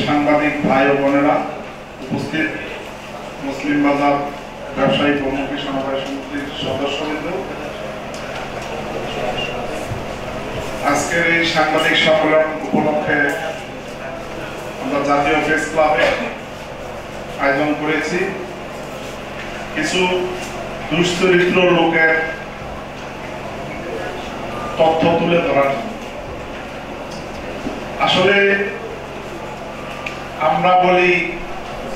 সাংবাদিক ভাই ও বোনেরা, উপস্থিত মুসলিম বাজার ব্যবসায়ী প্রমুখী সমবায় সমিতির সদস্যবৃন্দ, আজকের এই সাংবাদিক সম্মেলন উপলক্ষে আমরা জাতীয় প্রেস ক্লাবে আয়োজন করেছি কিছু দুশ্চরিত্র লোকের তথ্য তুলে ধরার জন্য। আসলে আমরা বলি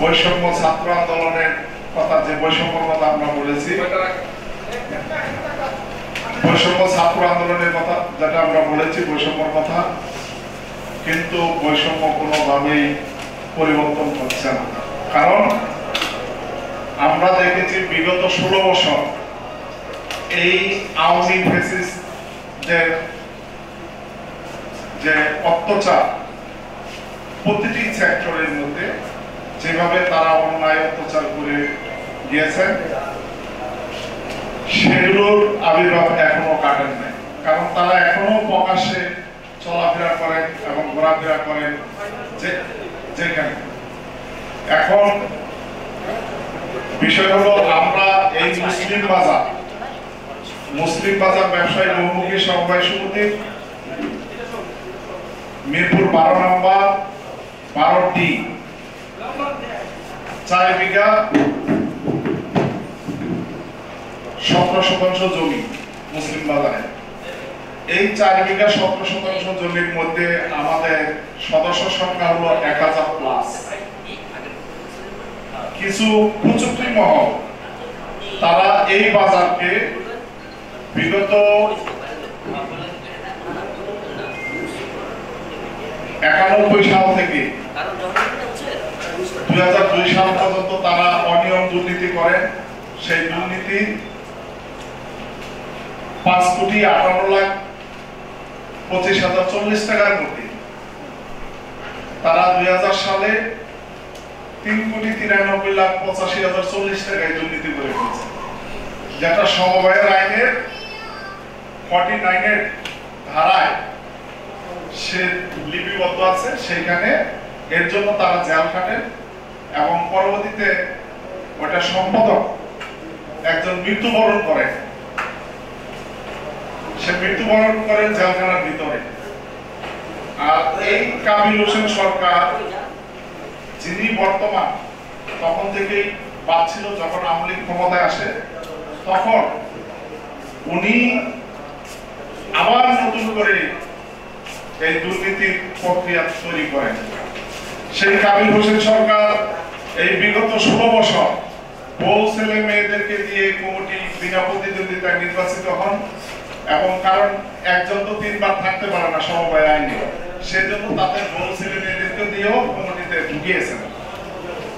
বৈষম্য ছাত্র আন্দোলনের কথা, যে বৈষম্যর কথা আমরা বলেছি, বৈষম্য ছাত্র আন্দোলনের কথা যেটা আমরা বলেছি, বৈষম্যর কথা, কিন্তু বৈষম্য কোনোভাবেই পরিবর্তন হচ্ছে না। কারণ আমরা দেখেছি বিগত 16 বছর এই আওয়ামী ফ্যাসিস্টদের যে অত্যাচার প্রতিটি সেক্টরের মধ্যে যেভাবে তারা অন্যায় অত্যাচার করে গিয়েছেন, সেগুলোর আবির্ভাব এখনো কাটেন নাই। কারণ তারা এখনো প্রকাশ্যে চলাফেরা করেন এবং ঘোরাফেরা করেন যেখানে। এখন বিষয় হলো, আমরা এই মুসলিম বাজার ব্যবসায়ী বহুমুখী সমবায় সমিতির মিরপুর 12 নম্বর 12D 4 বিঘা 17 শতাংশ জমি মুসলিম বাজারে। এই 4 বিঘা 17 শতাংশ জমির মধ্যে আমাদের সদস্য সংখ্যা হলো 1000+। কিছু কুচুক্তি মহল তারা এই বাজারকে বিগত 91 সাল থেকে 2002 সাল পর্যন্ত তারা অনিয়ম দুর্নীতি করেন। সেই দুর্নীতি 5,58,25,040 টাকার মধ্যে তারা 2000 সালে 3,93,85,040 টাকায় দুর্নীতি করে ফেলেছে, যেটা সমবায়ের আইনের 49 এর ধারায় সে লিপিবদ্ধ আছে। সেখানে এর জন্য তারা জেল খাটেন এবং পরবর্তীতে ওটা সম্পাদক একজন মৃত্যুবরণ করেন। সে মৃত্যুবরণ করেন জেলখানার ভিতরে। আর এই কাবিল হোসেন সরকার, যিনি বর্তমান, তখন থেকেই পাচ্ছিল, যখন আওয়ামী লীগ ক্ষমতায় আসে তখন উনি আবার নতুন করে এই দুর্নীতির প্রক্রিয়া তৈরি করেন। সেই কাবিল হোসেন সরকার এই বিগত 16 বছর বউ ছেলে মেয়েদেরকে দিয়ে কমিটি বিনা প্রতিদ্বন্দ্বিতায় নির্বাচিত হন। এবং কারণ একজন তো 3 বার থাকতে পারে না সমবায় আইনে, সেজন্য তাদের বউ ছেলে মেয়েদেরকে দিয়েও কমিটিতে ঢুকিয়েছেন।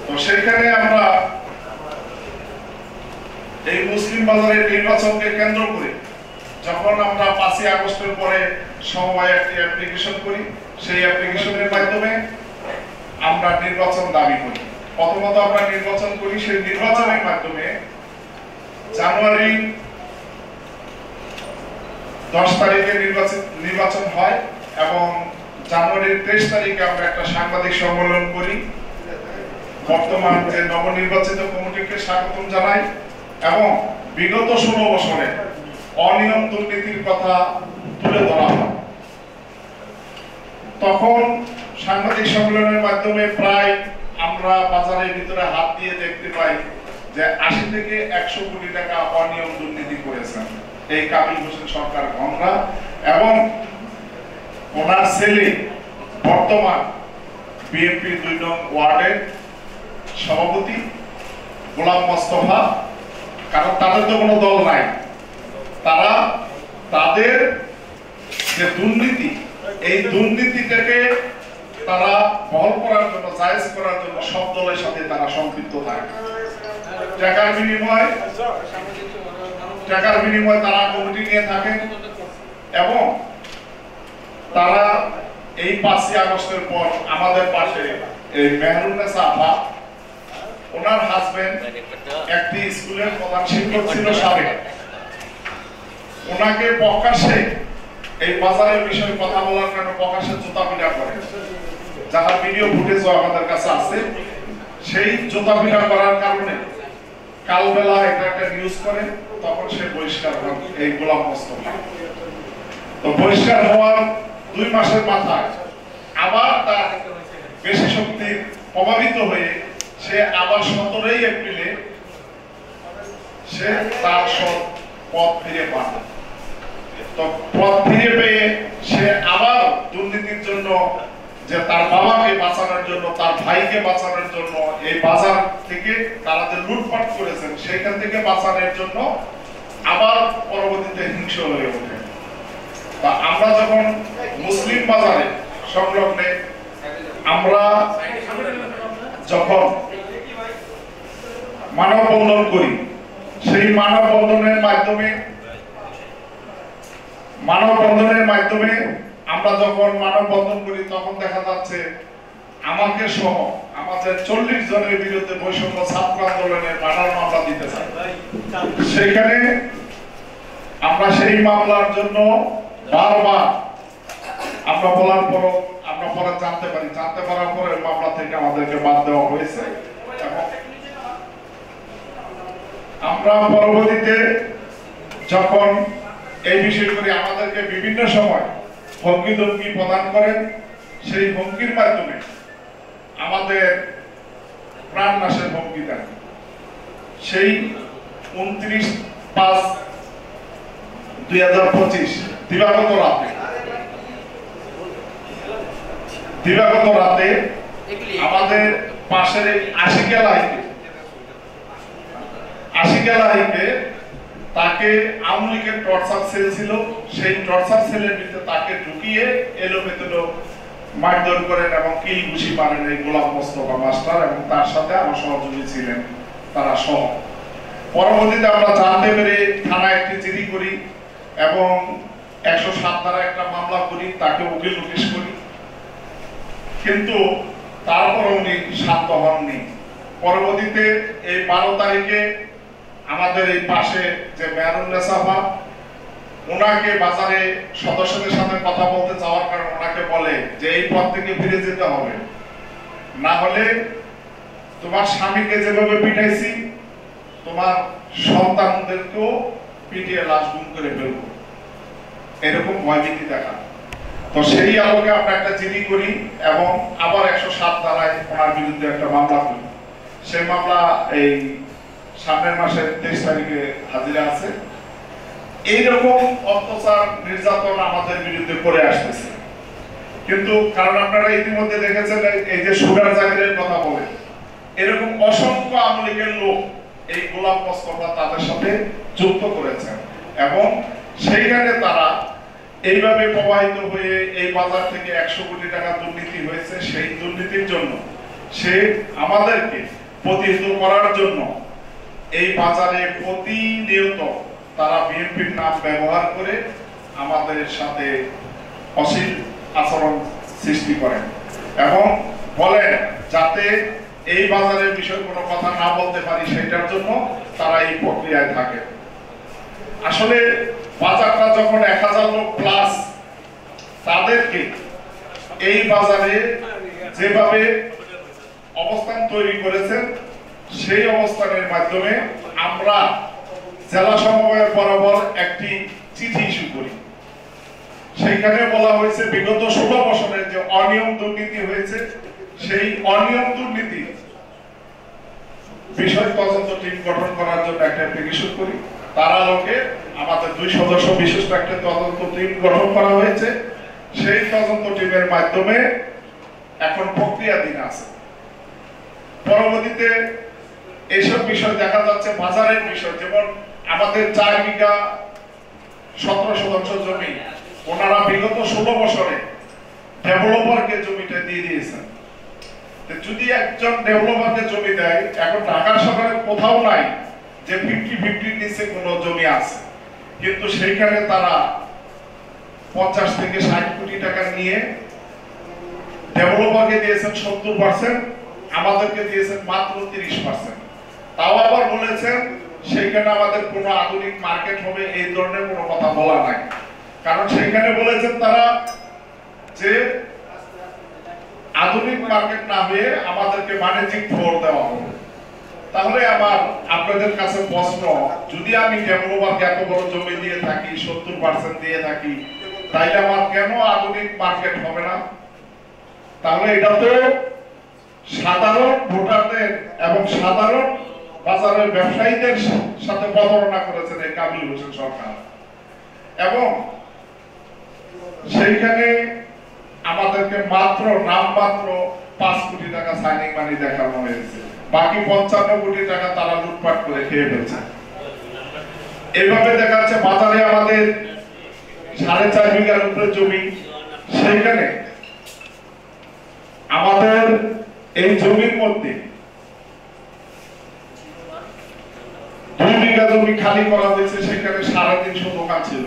তো সেখানে আমরা এই মুসলিম বাজারের নির্বাচনকে কেন্দ্র করে যখন আমরা 5ই আগস্টের পরে সমবায় একটি অ্যাপ্লিকেশন করি, সেই অ্যাপ্লিকেশনের মাধ্যমে আমরা নির্বাচন দাবি করি। প্রথমত আমরা নির্বাচন করি, সেই নির্বাচনের মাধ্যমে জানুয়ারি 10 তারিখে নির্বাচন হয় এবং জানুয়ারির 23 তারিখে আমরা একটা সাংবাদিক সম্মেলন করি। বর্তমান যে নবনির্বাচিত কমিটিকে স্বাগতম জানাই এবং বিগত 16 বছরে অনিয়ম দুর্নীতির কথা তুলে ধরা হয়। তখন সাংবাদিক সম্মেলনের মাধ্যমে প্রায় আমরা বাজারের ভিতরে হাত দিয়ে দেখতে পাই যে 80 থেকে 100 কোটি টাকা অনিয়ম দুর্নীতি করেছেন এই কাবিল হোসেন সরকার গণরা। এবং ওনার ছেলে বর্তমান বিএনপি 2 নং ওয়ার্ডের সভাপতি গোলাম মোস্তফা, কারণ তাদের তো কোনো দল নাই, তারা তাদের যে দুর্নীতি, এই দুর্নীতিটাকে তারা বহল করার জন্য, জায়েজ করার জন্য সব দলের সাথে তারা সম্পৃক্ত থাকে। টাকার বিনিময়ে তারা কমিটি নিয়ে থাকেন এবং তারা এই 5ই আগস্টের পর আমাদের পাশে এই মেহরুন্নেসা আপা, ওনার হাজবেন্ড একটি স্কুলের প্রধান শিক্ষক ছিল সাবেক, ওনাকে প্রকাশ্যে এই বাজারের বিষয়ে কথা বলার কারণে প্রকাশ্যে জুতা পিটা করে। যার ভিডিও ফুটেজও আমাদের কাছে আছে, সেই জুতা পিটা করার কারণে কালবেলা এটা একটা নিউজ করে, তখন সে বহিষ্কার হন এই গোলাম মোস্তফা। তো বহিষ্কার হওয়ার 2 মাসের মাথায় আবার তার বেশি শক্তি প্রভাবিত হয়ে সে আবার 17 এপ্রিলে সে তার পদ ফিরে পান। তো পদ ফিরে পেয়ে সে আবার দুর্নীতির জন্য, যে তার বাবাকে বাঁচানোর জন্য, তার ভাইকে বাঁচানোর জন্য, এই বাজার থেকে তারা যে লুটপাট করেছেন সেখান থেকে বাঁচানোর জন্য আবার পরবর্তীতে হিংস্র হয়ে ওঠে। তা আমরা যখন মুসলিম বাজারে সংলগ্নে আমরা যখন মানববন্ধন করি, সেই মানববন্ধনের মাধ্যমে আমরা যখন মানববন্ধন করি তখন দেখা যাচ্ছে আমাকে সহ আমাদের 40 জনের বিরুদ্ধে বৈষম্য ছাত্র আন্দোলনের মার্ডার মামলা দিতে চাই। সেখানে আমরা সেই মামলার জন্য বারবার আমরা বলার পর আমরা পরে জানতে পারার পরে মামলা থেকে আমাদেরকে বাদ দেওয়া হয়েছে। এবং আমরা পরবর্তীতে যখন এই বিষয়গুলি আমাদেরকে বিভিন্ন সময় হুমকি ধমকি প্রদান করেন, সেই হুমকির মাধ্যমে আমাদের প্রাণ নাশের হুমকি দেন। সেই 29/5/2025 দিবাগত রাতে আমাদের পাশের আশিকেলা হাইতে তাকে আওয়ামী লীগের টর্চার সেল ছিল, সেই টর্চার সেলের ভিতরে তাকে ঢুকিয়ে এলোমেলো মারধর করেন এবং কিল ঘুষি মারেন এই গোলাম মোস্তফা মাস্টার এবং তার সাথে আমার সহযোগী ছিলেন তারা সহ। পরবর্তীতে আমরা জানতে পেরে থানায় একটি জিডি করি এবং 107 ধারা একটা মামলা করি, তাকে উকিল নোটিশ করি, কিন্তু তারপর উনি শান্ত হননি। পরবর্তীতে এই 12 তারিখে আমাদের এই পাশে যে মেহরুন্নেসাফা, ওনাকে বাজারে সদস্যদের সাথে কথা বলতে যাওয়ার কারণে ওনাকে বলে যে এই পথ থেকে ফিরে যেতে হবে, না হলে তোমার স্বামীকে যেভাবে পিটাইছি তোমার সন্তানদেরকেও পিটিয়ে লাশ গুম করে ফেলবো, এরকম ভয়ভীতি দেখা। তো সেই আলোকে আমরা একটা জিডি করি এবং আবার 107 ধারায় ওনার বিরুদ্ধে একটা মামলা করি। সেই মামলা এই সামনের মাসের 23 তারিখে হাজিরা আছে। এইরকম অত্যাচার নির্যাতন আমাদের বিরুদ্ধে করে আসতেছে, কিন্তু কারণ আপনারা ইতিমধ্যে দেখেছেন এই যে সুগার জাকিরের কথা বলে, এরকম অসংখ্য আওয়ামী লীগের লোক এই গোলাম মোস্তফা তাদের সাথে যুক্ত করেছেন এবং সেইখানে তারা এইভাবে প্রবাহিত হয়ে এই বাজার থেকে 100 কোটি টাকা দুর্নীতি হয়েছে। সেই দুর্নীতির জন্য সে আমাদেরকে প্রতিহত করার জন্য এই বাজারে প্রতিনিয়ত তারা বিএনপির নাম ব্যবহার করে আমাদের সাথে অশ্লীল আচরণ সৃষ্টি করেন এবং বলেন যাতে এই বাজারের বিষয়ে কোনো কথা না বলতে পারি, সেটার জন্য তারা এই প্রক্রিয়ায় থাকে। আসলে বাজারটা যখন 1000 লোক প্লাস, তাদেরকে এই বাজারে যেভাবে অবস্থান তৈরি করেছেন, সেই অবস্থানের মাধ্যমে আমরা জেলা সমবায়ের বরাবর একটি চিঠি ইস্যু করি। সেইখানে বলা হয়েছে বিগত 16 বছরের যে অনিয়ম দুর্নীতি হয়েছে, সেই অনিয়ম দুর্নীতি বিষয় তদন্ত টিম গঠন করার জন্য একটা অ্যাপ্লিকেশন করি। তার আলোকে আমাদের 2 সদস্য বিশিষ্ট একটা তদন্ত টিম গঠন করা হয়েছে। সেই তদন্ত টিমের মাধ্যমে এখন প্রক্রিয়াধীন আছে। পরবর্তীতে এইসব বিষয় দেখা যাচ্ছে বাজারের বিষয়, যেমন আমাদের 4 বিঘা 17 শতাংশ জমি ওনারা বিগত 16 বছরে ডেভেলপারকে জমিটা দিয়ে দিয়েছেন। যদি একজন ডেভেলপারকে জমি দেয়, এখন ঢাকা শহরে কোথাও নাই যে 50-50 নিচে কোনো জমি আছে, কিন্তু সেইখানে তারা 50 থেকে 60 কোটি টাকা নিয়ে ডেভেলপারকে দিয়েছেন 70%, আমাদেরকে দিয়েছেন মাত্র 30%। তাও আবার বলেছেন সেইখানে আমাদের কোনো আধুনিক মার্কেট হবে এই ধরনের কোনো কথা বলা নাই। কারণ সেইখানে বলেছেন তারা যে আধুনিক মার্কেট না হয়ে আমাদেরকে বাণিজ্যিক ফ্লোর দেওয়া হবে। তাহলে আমার আপনাদের কাছে প্রশ্ন, যদি আমি ডেভেলপারকে এত বড় জমি দিয়ে থাকি, 70% দিয়ে থাকি, তাইলে আমার কেন আধুনিক মার্কেট হবে না? তাহলে এটা তো সাধারণ ভোটারদের এবং সাধারণ বাজারের ব্যবসায়ীদের সাথে প্রতারণা করেছেন এই কাবিল হোসেন সরকার, এবং সেইখানে আমাদেরকে মাত্র নামমাত্র 5 কোটি টাকা সাইনিং মানি দেখানো হয়েছে, বাকি 55 কোটি টাকা তারা লুটপাট করে খেয়ে ফেলছে। এইভাবে দেখা যাচ্ছে বাজারে আমাদের 4.5 বিঘার উপরে জমি, সেইখানে আমাদের এই জমির মধ্যে 2 বিঘা জমি খালি করা হয়েছে, সেখানে 350 দোকান ছিল।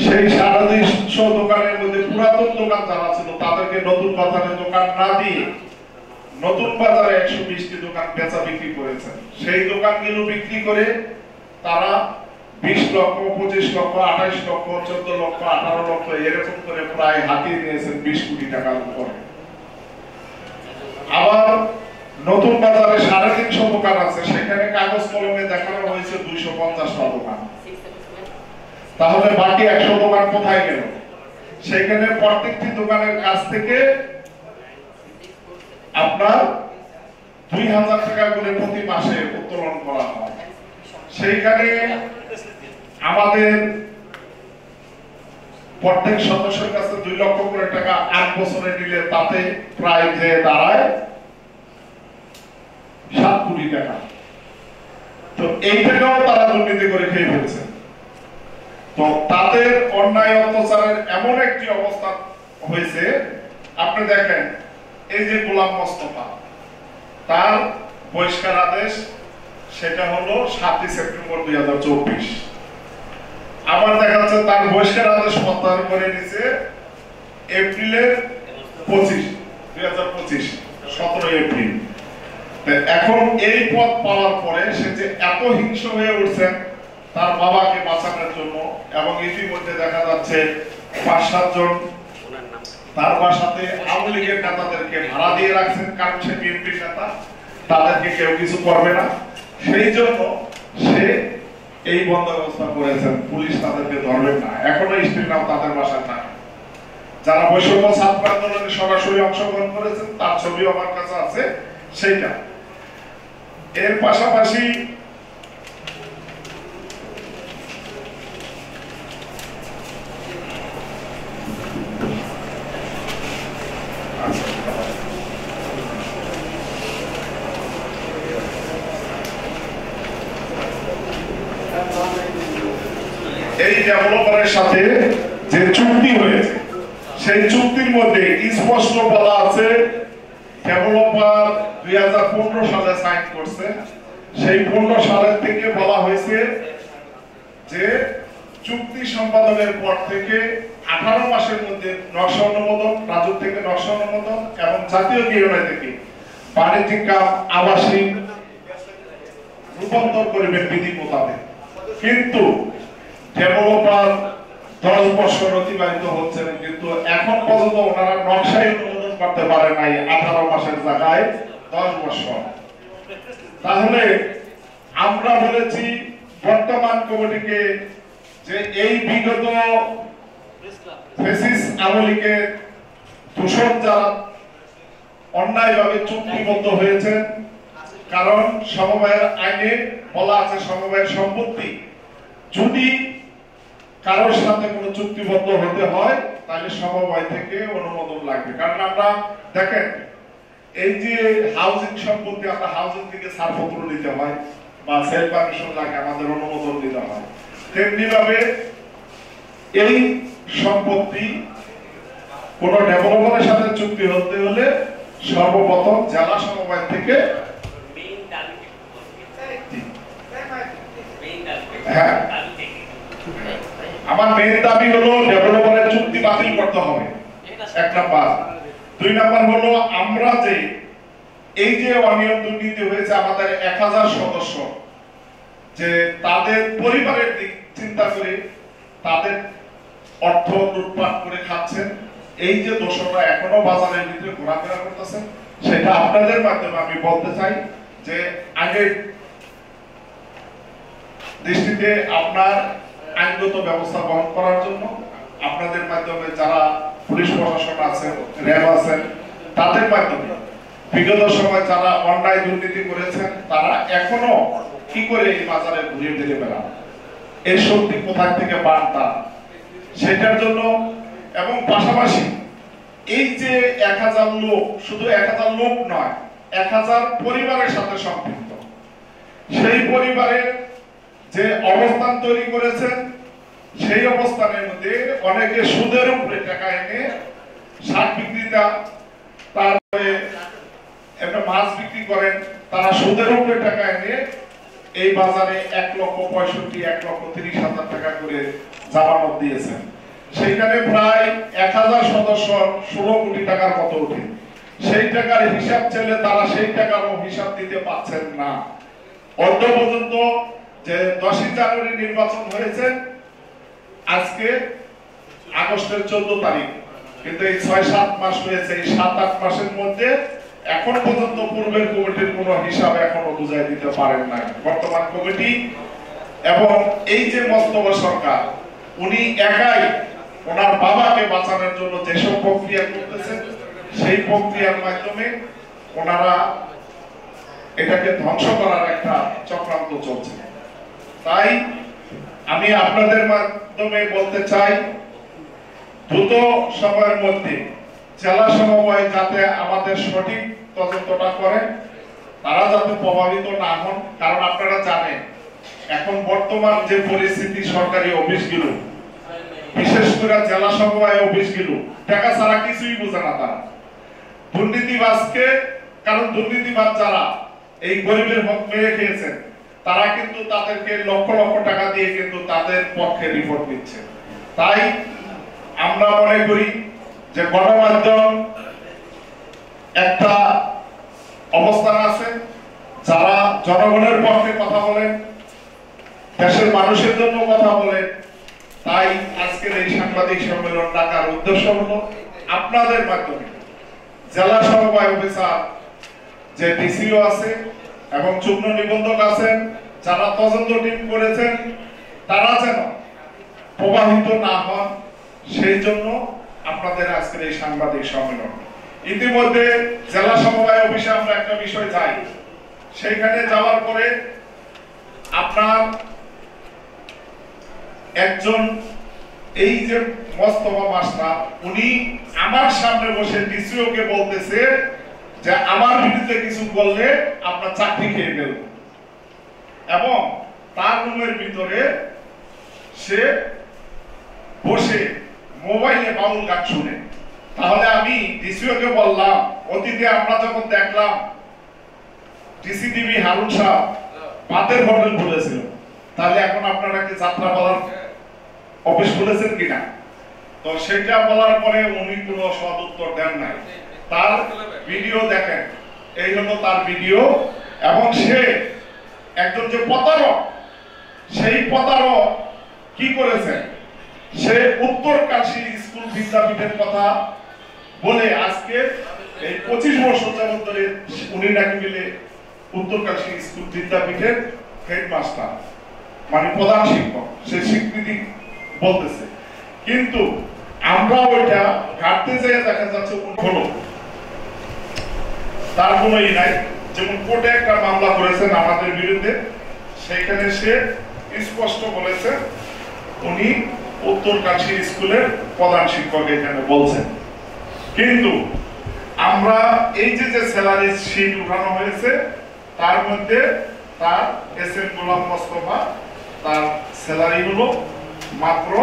সেই 350 দোকানের মধ্যে পুরাতন দোকান যারা ছিল তাদেরকে নতুন বাজারে দোকান না দিয়ে নতুন বাজারে 120টি দোকান বেচা বিক্রি করেছেন। সেই দোকানগুলো বিক্রি করে তারা 20 লক্ষ, 25 লক্ষ, 28 লক্ষ, 14 লক্ষ, 18 লক্ষ এরকম করে প্রায় হাতিয়ে নিয়েছেন 20 কোটি টাকার উপরে। আবার নতুন বাজারে 350 দোকান আছে, সেখানে কাগজ কলমে দেখানো হয়েছে 250টা দোকান। তাহলে বাকি 100 দোকান কোথায় গেল? সেখানে প্রত্যেকটি দোকানের কাছ থেকে আপনার 2000 টাকা করে প্রতি মাসে উত্তোলন করা হয়। সেইখানে আমাদের প্রত্যেক সদস্যের কাছে 2 লক্ষ করে টাকা 8 বছরে নিলে তাতে প্রায় যে দাঁড়ায় 7 কোটি টাকা। তো এই টাকাও তারা দুর্নীতি করে খেয়ে ফেলছে। তো তাদের অন্যায় অত্যাচারের এমন একটি অবস্থা হয়েছে, আপনি দেখেন এই যে গোলাম মোস্তফা, তার বহিষ্কার আদেশ সেটা হলো 7 সেপ্টেম্বর 2024। আবার দেখা যাচ্ছে তার বহিষ্কার আদেশ প্রত্যাহার করে নিয়েছে এপ্রিলের 2025, 17 এপ্রিল। এখন এই পদ পাওয়ার পরে সে যে এত হিংস্র হয়ে উঠছেন তার বাবাকে বাঁচানোর জন্য, এবং ইতিমধ্যে দেখা যাচ্ছে 5-7 জন তার বাসাতে আওয়ামী লীগের নেতাদেরকে ভাড়া দিয়ে রাখছেন, কারণ সে বিএনপির নেতা, তাদেরকে কেউ কিছু করবে না। সেই জন্য সে এই বন্দোবস্ত করেছেন, পুলিশ তাদেরকে ধরবেন না। এখনো স্ত্রীর নাম তাদের বাসায় থাকে। যারা বৈষম্য ছাত্র আন্দোলনে সরাসরি অংশগ্রহণ করেছেন তার ছবি আমার কাছে আছে সেইটা। এর পাশাপাশি এই ডেভেলপারের সাথে যে চুক্তি হয়েছে সেই চুক্তির মধ্যে স্পষ্ট বলা আছে, ডেভেলপার 2015 সালে সাইন করছে। সেই 15 সালের থেকে বলা হয়েছে যে চুক্তি সম্পাদনের পর থেকে 18 মাসের মধ্যে নকশা অনুমোদন, রাজুক থেকে নকশা অনুমোদন এবং জাতীয় গৃহায়ন থেকে বাণিজ্যিক কাম আবাসিক রূপান্তর করবেন বিধি মোতাবেক। কিন্তু ডেভেলপার 10 বছর অতিবাহিত হচ্ছে, কিন্তু এখন পর্যন্ত ওনারা নকশাই অনুমোদন করতে পারে নাই 18 মাসের জায়গায় 10 বছর। তাহলে আমরা বলেছি বর্তমান কমিটিকে যে এই বিগত ফেসিস আওয়ামী লীগের দূষণ যারা অন্যায়ভাবে চুক্তিবদ্ধ হয়েছে, কারণ সমবায়ের আইনে বলা আছে সমবায়ের সম্পত্তি যদি কারোর সাথে কোনো চুক্তিবদ্ধ হতে হয় তাহলে সমবায় থেকে অনুমোদন লাগবে। কারণ আমরা দেখেন এই যে হাউজিং সম্পত্তি, আমরা হাউজিং থেকে ছাড়পত্র নিতে হয় বা সেল পারমিশন লাগে, আমাদের অনুমোদন দিতে হয়। তেমনি ভাবে এই সম্পত্তি কোন ডেভেলপারের সাথে চুক্তি হতে হলে সর্বপ্রথম জেলা সমবায় থেকে হ্যাঁ, আমার মেইন দাবি হলো ডেভেলপারের চুক্তি বাতিল করতে হবে, 1 নাম্বার। 2 নাম্বার হলো আমরা যে এই যে অনিয়ম দুর্নীতি হয়েছে আমাদের 1000 সদস্য, যে তাদের পরিবারের দিক চিন্তা করে তাদের অর্থ লুটপাট করে খাচ্ছেন, এই যে দোষরা এখনো বাজারের ভিতরে ঘোরাফেরা করতেছে, সেটা আপনাদের মাধ্যমে আমি বলতে চাই যে আগের দৃষ্টিতে আপনার আইনগত ব্যবস্থা গ্রহণ করার জন্য আপনাদের মাধ্যমে যারা পুলিশ প্রশাসন আছেন, র্যাব আছেন, তাদের মাধ্যমে বিগত সময় যারা অন্যায় দুর্নীতি করেছেন তারা এখনো কি করে এই বাজারে ঘুরিয়ে দিতে বেড়ান, এই শক্তি কোথা থেকে পান তারা, সেটার জন্য এবং পাশাপাশি এই যে 1000 লোক, শুধু 1000 লোক নয়, 1000 পরিবারের সাথে সম্পৃক্ত, সেই পরিবারের যে অবস্থান তৈরি করেছেন, সেই অবস্থানের মধ্যে অনেকে সুদের উপরে টাকা এনে শাক বিক্রিতা, তারপরে একটা মাছ বিক্রি করেন, তারা সুদের উপরে টাকা এনে এই বাজারে 1,65,000 1,30,000 টাকা করে জামানত দিয়েছেন। সেইখানে প্রায় 1000 সদস্য 16 কোটি টাকার মতো ওঠে। সেই টাকার হিসাব চাইলে তারা সেই টাকারও হিসাব দিতে পারছেন না। অর্ধ পর্যন্ত যে 10 জানুয়ারি নির্বাচন হয়েছে, আজকে আগস্টের 14 তারিখ, কিন্তু এই 6-7 মাস হয়েছে। এই 7-8 মাসের মধ্যে এখন পর্যন্ত পূর্বের কমিটির কোন হিসাব এখনো বুঝাই দিতে পারেন না বর্তমান কমিটি। এবং এই যে মোস্তফা সরকার, উনি একাই ওনার বাবাকে বাঁচানোর জন্য যেসব প্রক্রিয়া করতেছেন, সেই প্রক্রিয়ার মাধ্যমে ওনারা এটাকে ধ্বংস করার একটা চক্রান্ত চলছে। তাই আমি আপনাদের মাধ্যমে বলতে চাই, দ্রুত সময়ের মধ্যে জেলা সমবায় যাতে আমাদের সঠিক তদন্তটা করে, তারা যাতে প্রভাবিত না হন। কারণ আপনারা জানেন এখন বর্তমান যে পরিস্থিতি, সরকারি অফিসগুলো, বিশেষ করে জেলা সমবায় অফিসগুলো টাকা ছাড়া কিছুই বোঝে না তারা। দুর্নীতিবাজকে, কারণ দুর্নীতিবাজ যারা এই গরিবের হক মেরে খেয়েছেন, তারা কিন্তু তাদেরকে লক্ষ লক্ষ টাকা দিয়ে কিন্তু তাদের পক্ষে রিপোর্ট দিচ্ছে। তাই আমরা মনে করি যে গণমাধ্যম একটা অবস্থান আছে, যারা জনগণের পক্ষে কথা বলেন, দেশের মানুষের জন্য কথা বলেন। তাই আজকের এই সাংবাদিক সম্মেলন ডাকার উদ্দেশ্য হলো আপনাদের মাধ্যমে জেলা সমবায় অফিসার যে ডিসিও আছে এবং যুগ্ম নিবন্ধক আছেন, যারা তদন্ত টিম করেছেন, তারা যেন প্রভাবিত না হন, সেই জন্য আপনাদের আজকের এই সাংবাদিক সম্মেলন। ইতিমধ্যে জেলা সমবায় অফিসে আমরা একটা বিষয় যাই, সেইখানে যাওয়ার পরে আপনার একজন এই যে মোস্তফা মাস্টার, উনি আমার সামনে বসে ডিসিও কে বলতেছে যে আমার বিরুদ্ধে কিছু বললে আপনার চাকরি খেয়ে ফেলব, এবং তার রুমের ভিতরে সে বসে মোবাইলে বাউল গান শুনে। তাহলে আমি ডিসিও কে বললাম, অতীতে আমরা যখন দেখলাম ডিসিটিভি হারুন সাহ বাতের হোটেল খুলেছিল, তাহলে এখন আপনারা কি যাত্রা বলার অফিস খুলেছেন কিনা? তো সেটা বলার পরে উনি কোনো সদ উত্তর দেন নাই। তার ভিডিও দেখেন, এই হলো তার ভিডিও। এবং সে একজন যে প্রতারক, সেই প্রতারক কি করেছে, সে উত্তরকাশী স্কুল বিদ্যাপীঠের কথা বলে আজকে এই 25 বছর যাবত ধরে উনি নাকি মিলে উত্তরকাশী স্কুল বিদ্যাপীঠের হেডমাস্টার, মানে প্রধান শিক্ষক, সে স্বীকৃতি বলতেছে। কিন্তু আমরা ওইটা ঘাটতে যেয়ে দেখা যাচ্ছে হলো তার কোনো ই নাই। যেমন কোর্টে একটা মামলা করেছেন আমাদের বিরুদ্ধে, সেখানে সে স্পষ্ট বলেছে উনি উত্তরকাশী স্কুলের প্রধান শিক্ষক এখানে বলছেন। কিন্তু আমরা এই যে স্যালারি শিট উঠানো হয়েছে, তার মধ্যে তার এসএম গোলাম মোস্তফা, তার স্যালারি হলো মাত্র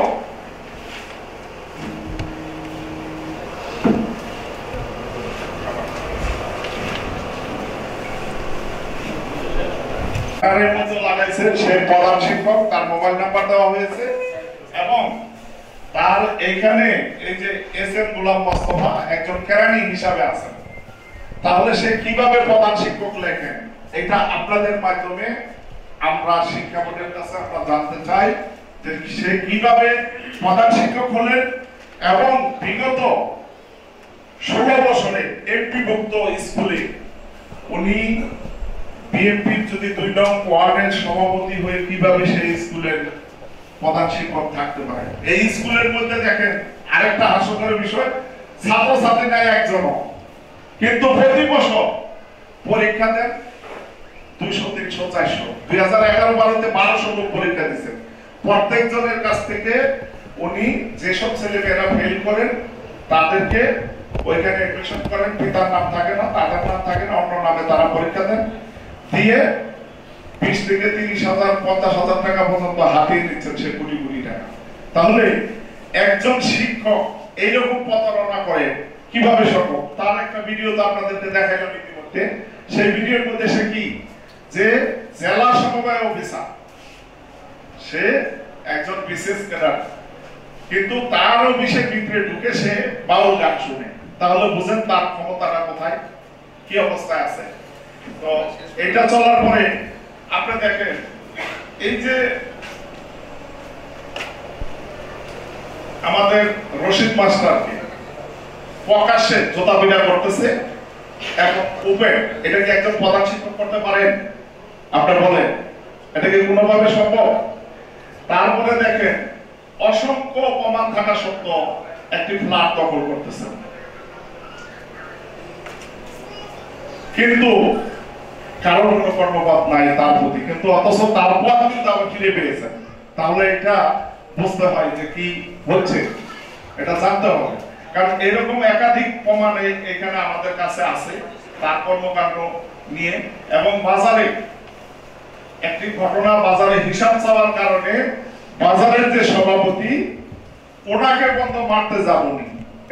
লাগাইছে, সে প্রধান শিক্ষক, তার মোবাইল নাম্বার দেওয়া হয়েছে, এবং তার এইখানে এই যে এসএম গোলাম মোস্তফা একজন কেরানি হিসাবে আছেন। তাহলে সে কিভাবে প্রধান শিক্ষক লেখেন, এটা আপনাদের মাধ্যমে আমরা শিক্ষা বোর্ডের কাছে আমরা জানতে চাই যে সে কিভাবে প্রধান শিক্ষক হলেন। এবং বিগত 16 বছরে এমপিভুক্ত স্কুলে উনি বিএনপির যদি 2 নং ওয়ার্ডের সভাপতি হয়ে কিভাবে সেই স্কুলের প্রধান শিক্ষক থাকতে পারে? এই স্কুলের মধ্যে দেখেন আরেকটা হাস্যকর বিষয়, ছাত্রছাত্রী নাই একজনও, কিন্তু প্রতি বছর পরীক্ষা দেন 200, 300, 400। 2011-12-তে 1200 লোক পরীক্ষা দিচ্ছেন। প্রত্যেকজনের কাছ থেকে উনি যেসব ছেলেমেয়েরা ফেল করেন তাদেরকে ওইখানে এডমিশন করেন, পিতার নাম থাকে না, তাদের নাম থাকে না, অন্য নামে তারা পরীক্ষা দেন, দিয়ে 20 থেকে 30,000, 50,000 টাকা পর্যন্ত হাতিয়ে নিচ্ছেন সে কোটি কোটি টাকা। তাহলে একজন শিক্ষক এইরকম প্রতারণা করে কিভাবে সম্ভব? তার একটা ভিডিও তো আপনাদেরকে দেখাইলাম ইতিমধ্যে। সেই ভিডিওর মধ্যে সে কি, যে জেলা সমবায় অফিসার, সে একজন বিশেষ ক্যাডার, কিন্তু তার অফিসের ভিতরে ঢুকে সে বাউল গান শুনে। তাহলে বুঝেন তার ক্ষমতাটা কোথায়, কি অবস্থায় আছে। তো এটা চলার পরে আপনি দেখেন এই যে আমাদের রশিদ মাস্টারকে প্রকাশ্যে জোতাবিড়া করতেছে, এখন ওপেন। এটা কি একজন প্রধান শিক্ষক করতে পারেন? আপনারা বলেন, এটা কি কোনোভাবে সম্ভব? তারপরে দেখেন অসংখ্য প্রমাণ থাকা সত্ত্বেও একটি ফ্ল্যাট দখল করতেছে, কিন্তু কারোর কোনো কর্মপাত নাই তার প্রতি, কিন্তু অথচ তারপর কিন্তু আবার ফিরে পেয়েছেন। তাহলে এটা বুঝতে হয় যে কি হচ্ছে, এটা জানতে হবে। কারণ এরকম একাধিক প্রমাণ এখানে আমাদের কাছে আছে তার কর্মকাণ্ড নিয়ে। এবং বাজারে একটি ঘটনা, বাজারে হিসাব চাওয়ার কারণে বাজারের যে সভাপতি, ওনাকে বন্ধ মারতে যাবনি,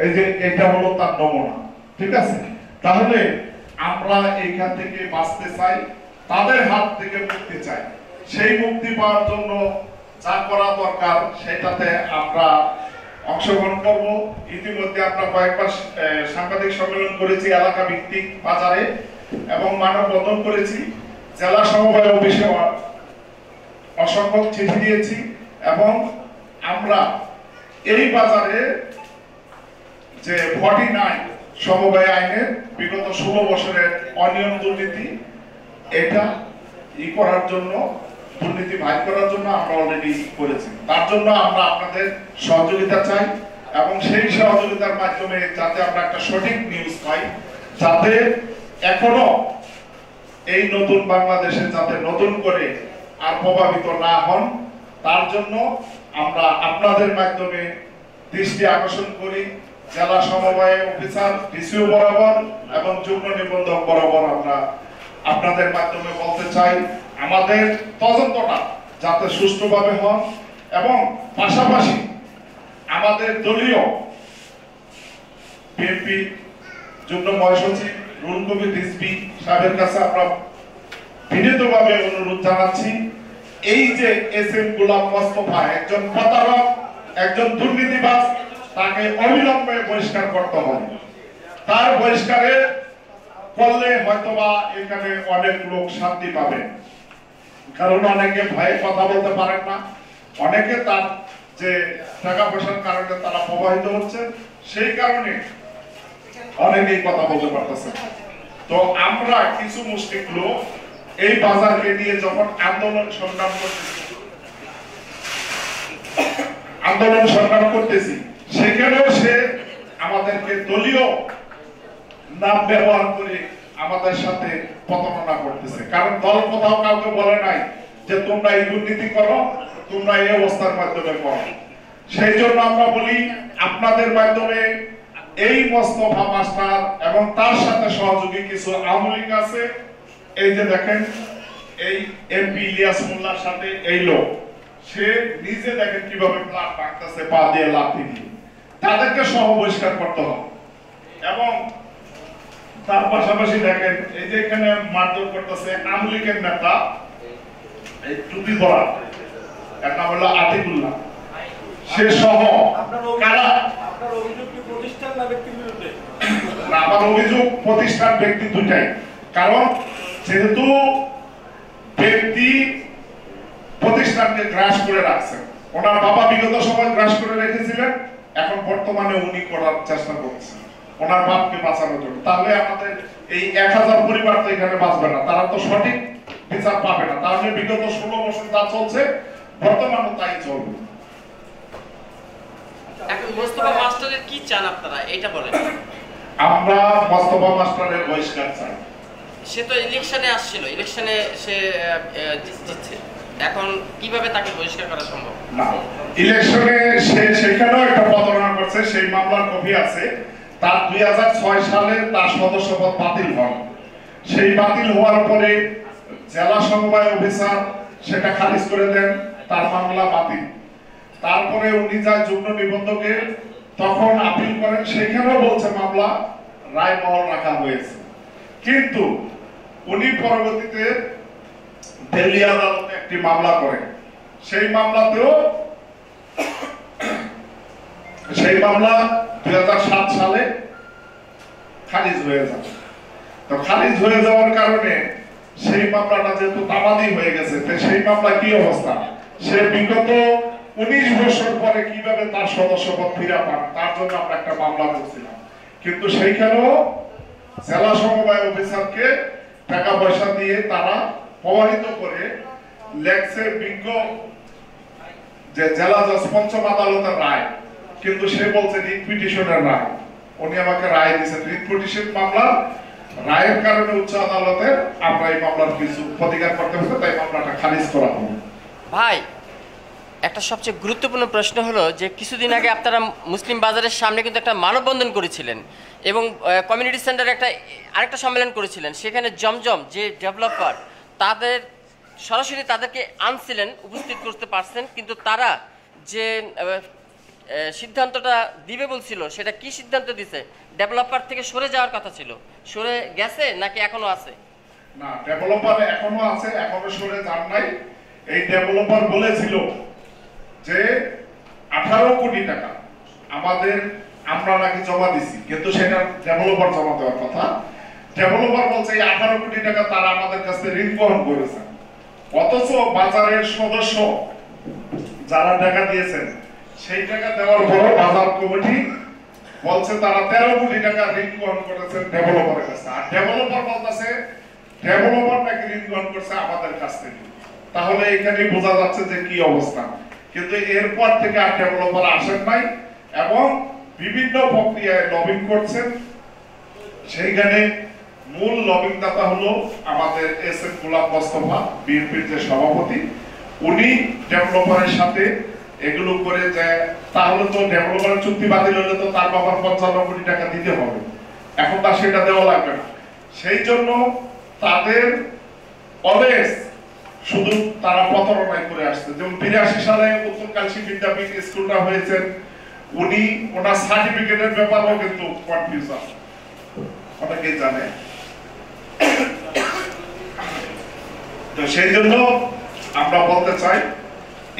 এই যে এটা হলো তার নমুনা। ঠিক আছে, তাহলে আমরা এইখান থেকে বাঁচতে চাই, তাদের হাত থেকে মুক্তি চাই। সেই মুক্তি পাওয়ার জন্য যা করা দরকার সেটাতে আমরা অংশগ্রহণ করব। ইতিমধ্যে আমরা কয়েকবার সাংবাদিক সম্মেলন করেছি এলাকা ভিত্তিক বাজারে, এবং মানববন্ধন করেছি, জেলা সমবায় অফিসে অসংখ্য চিঠি দিয়েছি, এবং আমরা এই বাজারে যে 49 সমবায় আইনের বিগত 16 বছরের অনিয়ম দুর্নীতি, এটা করার জন্য, দুর্নীতি ভাগ করার জন্য আমরা অলরেডি করেছি। তার জন্য আমরা আপনাদের সহযোগিতা চাই, এবং সেই সহযোগিতার মাধ্যমে যাতে আমরা একটা সঠিক নিউজ পাই, যাতে এখনো এই নতুন বাংলাদেশে যাতে নতুন করে আর প্রভাবিত না হন, তার জন্য আমরা আপনাদের মাধ্যমে দৃষ্টি আকর্ষণ করি। জেলা সমবায় অফিসার, ডিসিও বরাবর এবং যুগ্ম নিবন্ধক বরাবর আমরা আপনাদের মাধ্যমে বলতে চাই, আমাদের তদন্তটা যাতে সুষ্ঠুভাবে হয়, এবং পাশাপাশি আমাদের দলীয় বিএনপি যুগ্ম মহাসচিব রুহুল কবির রিজভী সাহেবের কাছে আমরা বিনীতভাবে অনুরোধ জানাচ্ছি, এই যে এসএম গোলাম মোস্তফা একজন প্রতারক, একজন দুর্নীতিবাজ, তাকে অবিলম্বে বহিষ্কার করতে হবে। তার বহিষ্কারে করলে হয়তোবা এখানে অনেক লোক শান্তি পাবে, কারণ অনেকে ভয়ে কথা বলতে পারেন না, অনেকে তার যে টাকা পয়সার কারণে তারা প্রভাবিত হচ্ছে, সেই কারণে অনেকেই কথা বলতে পারতেছে। তো আমরা কিছু মুসলিম লোক এই বাজারকে নিয়ে যখন আন্দোলন সংগ্রাম করতেছি, সেখানেও সে আমাদেরকে দলীয় নাম ব্যবহার করে আমাদের সাথে প্রতারণা করতেছে। কারণ দল কোথাও কাউকে বলে নাই যে তোমরা এই দুর্নীতি করো, তোমরা এই অবস্থার মাধ্যমে করো। সেই জন্য আমরা বলি, আপনাদের মাধ্যমে এই মোস্তফা মাস্টার এবং তার সাথে সহযোগী কিছু আওয়ামী লীগ আছে, এই যে দেখেন এই এমপি ইলিয়াস মোল্লার সাথে এই লোক, সে নিজে দেখেন কিভাবে প্লাট ভাঙতেছে পা দিয়ে লাথি দিয়ে, তাদেরকে সহ বহিষ্কার করতে হবে। এবং তার পাশাপাশি দেখেন এই যে এখানে মারধর করতেছে আওয়ামী লীগের নেতা, এই টুপি পরা, এর নাম হলো আতিকুল্লাহ, সে সহ কারা। আপনার অভিযোগ কি প্রতিষ্ঠান না ব্যক্তির বিরুদ্ধে? না, আমার অভিযোগ প্রতিষ্ঠান ব্যক্তি দুটাই। কারণ যেহেতু ব্যক্তি প্রতিষ্ঠানকে গ্রাস করে রাখছেন, ওনার বাবা বিগত সময় গ্রাস করে রেখেছিলেন, এখন বর্তমানে উনি করার চেষ্টা করছেন। ওনার বাপকে বাঁচানোর জন্য। তাহলে আমাদের এই 1000 পরিবার তো এখানে বাঁচবে না, তারা তো সঠিক বিচার পাবে না। তাহলে বিগত 16 বছর যা চলছে বর্তমানে তাই চলবে। এখন মোস্তফা মাস্টারের কি চান আপনারা এটা বলেন। আমরা মোস্তফা মাস্টারের বহিষ্কার চাই। সে তো ইলেকশনে আসছিল, ইলেকশনে সে জিতছে, এখন কিভাবে তাকে বহিষ্কার করা সম্ভব? না, ইলেকশনে সে সেখানেও একটা প্রতারণা করছে, সেই মামলার কপি আছে। তার 2006 সালে তার সদস্যপদ বাতিল হয়। সেই বাতিল হওয়ার পরে জেলা সমবায় অফিসার সেটা খারিজ করে দেন, তার মামলা বাতিল। তারপরে উনি যায় যুগ্ম নিবন্ধকে, তখন আপিল করেন, সেখানেও বলছে মামলা রায় বহাল রাখা হয়েছে। কিন্তু উনি পরবর্তীতে দিল্লি আদালতে একটি মামলা করেন। সেই মামলাতেও সেই মামলা 2007 সালে খারিজ হয়ে যায়। তো খারিজ হয়ে যাওয়ার কারণে সেই মামলাটা যেহেতু তামাদি হয়ে গেছে, তো সেই মামলা কি অবস্থা, সে বিগত 19 বছর পরে কিভাবে তার সদস্যপদ ফিরে পান, তার জন্য আমরা একটা মামলা করছিলাম। কিন্তু সেইখানেও জেলা সমবায় অফিসারকে টাকা পয়সা দিয়ে তারা প্রভাবিত করে লেখছে বিজ্ঞ যে জেলা জজ পঞ্চম আদালতের রায়, কিন্তু সে বলছে রিট পিটিশনের রায়। উনি আমাকে রায় দিয়েছেন রিট পিটিশন মামলার রায়ের কারণে উচ্চ আদালতের আমরা এই মামলার কিছু প্রতিকার করতে হবে, তাই মামলাটা খারিজ করা হবে। ভাই, একটা সবচেয়ে গুরুত্বপূর্ণ প্রশ্ন হলো যে কিছুদিন আগে আপনারা মুসলিম বাজারের সামনে কিন্তু একটা মানববন্ধন করেছিলেন এবং কমিউনিটি সেন্টারে আরেকটা সম্মেলন করেছিলেন। সেখানে জমজম যে ডেভেলপার তাদের সরাসরি তাদেরকে আনছিলেন, উপস্থিত করতে পারছেন, কিন্তু তারা যে সিদ্ধান্তটা দিবে বলছিল সেটা কি সিদ্ধান্ত দিছে? ডেভেলপার থেকে সরে যাওয়ার কথা ছিল, সরে গেছে নাকি এখনো আছে? না, ডেভেলপার এখনো আছে, এখনো সরে যান নাই। এই ডেভেলপার বলেছিল যে 18 কোটি টাকা আমরা নাকি জমা দিছি, কিন্তু সেটা ডেভেলপার জমা দেওয়ার কথা। ডেভেলপার বলছে এই 18 কোটি টাকা তারা আমাদের কাছে ঋণ গ্রহণ করেছে, অথচ বাজারের সদস্য যারা টাকা দিয়েছেন সেই টাকা দেওয়ার পর বাজার কমিটি বলছে তারা 13 কোটি টাকা ঋণ গ্রহণ করেছেন ডেভেলপারের কাছে। আর ডেভেলপার বলতেছে ডেভেলপার নাকি ঋণ গ্রহণ করছে আমাদের কাছ থেকে। তাহলে এখানে বোঝা যাচ্ছে যে কি অবস্থা। কিন্তু এরপর থেকে আর ডেভেলপার আসেন নাই এবং বিভিন্ন প্রক্রিয়ায় লবিং করছেন। সেইখানে মূল লবিং দাতা হলো আমাদের এস.এম. গোলাম মোস্তফা, বিএনপির যে সভাপতি। উনি ডেভেলপারের সাথে এগুলো করে যে তাহলে তো ডেভেলপারের চুক্তি বাতিল হলে তো তার বাবার 55 কোটি টাকা দিতে হবে, এখন তার সেটা দেওয়া লাগবে না। সেই জন্য তাদের অলওয়েজ শুধু তারা প্রতারণায় করে আসছে। যেমন 82 সালে উত্তর কালশী বিদ্যাপীঠ স্কুলটা হয়েছে, উনি ওনার সার্টিফিকেটের ব্যাপারেও কিন্তু কনফিউজ আছে, অনেকেই জানে। তো সেই জন্য আমরা বলতে চাই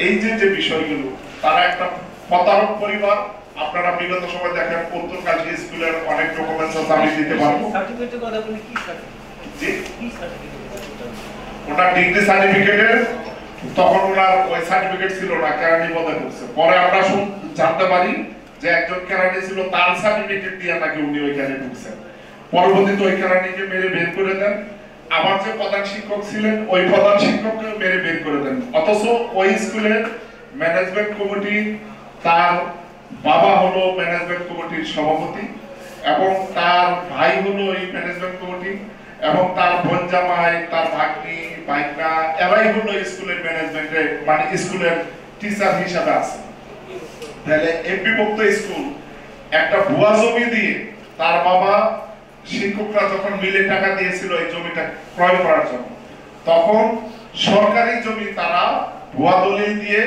এই যে বিষয়গুলো, তারা একটা প্রতারক পরিবার। আপনারা বিগত সময় দেখেন উত্তর কালশী স্কুলের অনেক ডকুমেন্টস আমি দিতে পারবো। সার্টিফিকেটের কথা বলি, কি সার্টিফিকেট? ওনার ডিগ্রি সার্টিফিকেটের তখন ওনার ওই সার্টিফিকেট ছিল না, কেরানি পদে ঢুকছে। পরে আমরা জানতে পারি যে একজন কেরানি ছিল, তার সার্টিফিকেট দিয়ে নাকি উনি ওইখানে ঢুকছেন। পরবর্তীতে ওই কেরানিকে মেরে বের করে দেন। আবার যে প্রধান শিক্ষক ছিলেন ওই প্রধান শিক্ষককে মেরে বের করে দেন। অথচ ওই স্কুলের ম্যানেজমেন্ট কমিটি, তার বাবা হলো ম্যানেজমেন্ট কমিটির সভাপতি এবং তার ভাই হলো এই ম্যানেজমেন্ট কমিটি, এবং তার বোন জামাই, তার ভাগ্নি, ভাইরা, এরাই হলো স্কুলের ম্যানেজমেন্টে, মানে স্কুলের টিচার হিসাবে আছে। তাহলে এমপিভুক্ত স্কুল একটা ভুয়া জমি দিয়ে, তার বাবা শিক্ষকরা যখন মিলে টাকা দিয়েছিল এই জমিটা ক্রয় করার জন্য, তখন সরকারি জমি তারা ভুয়া দলিল দিয়ে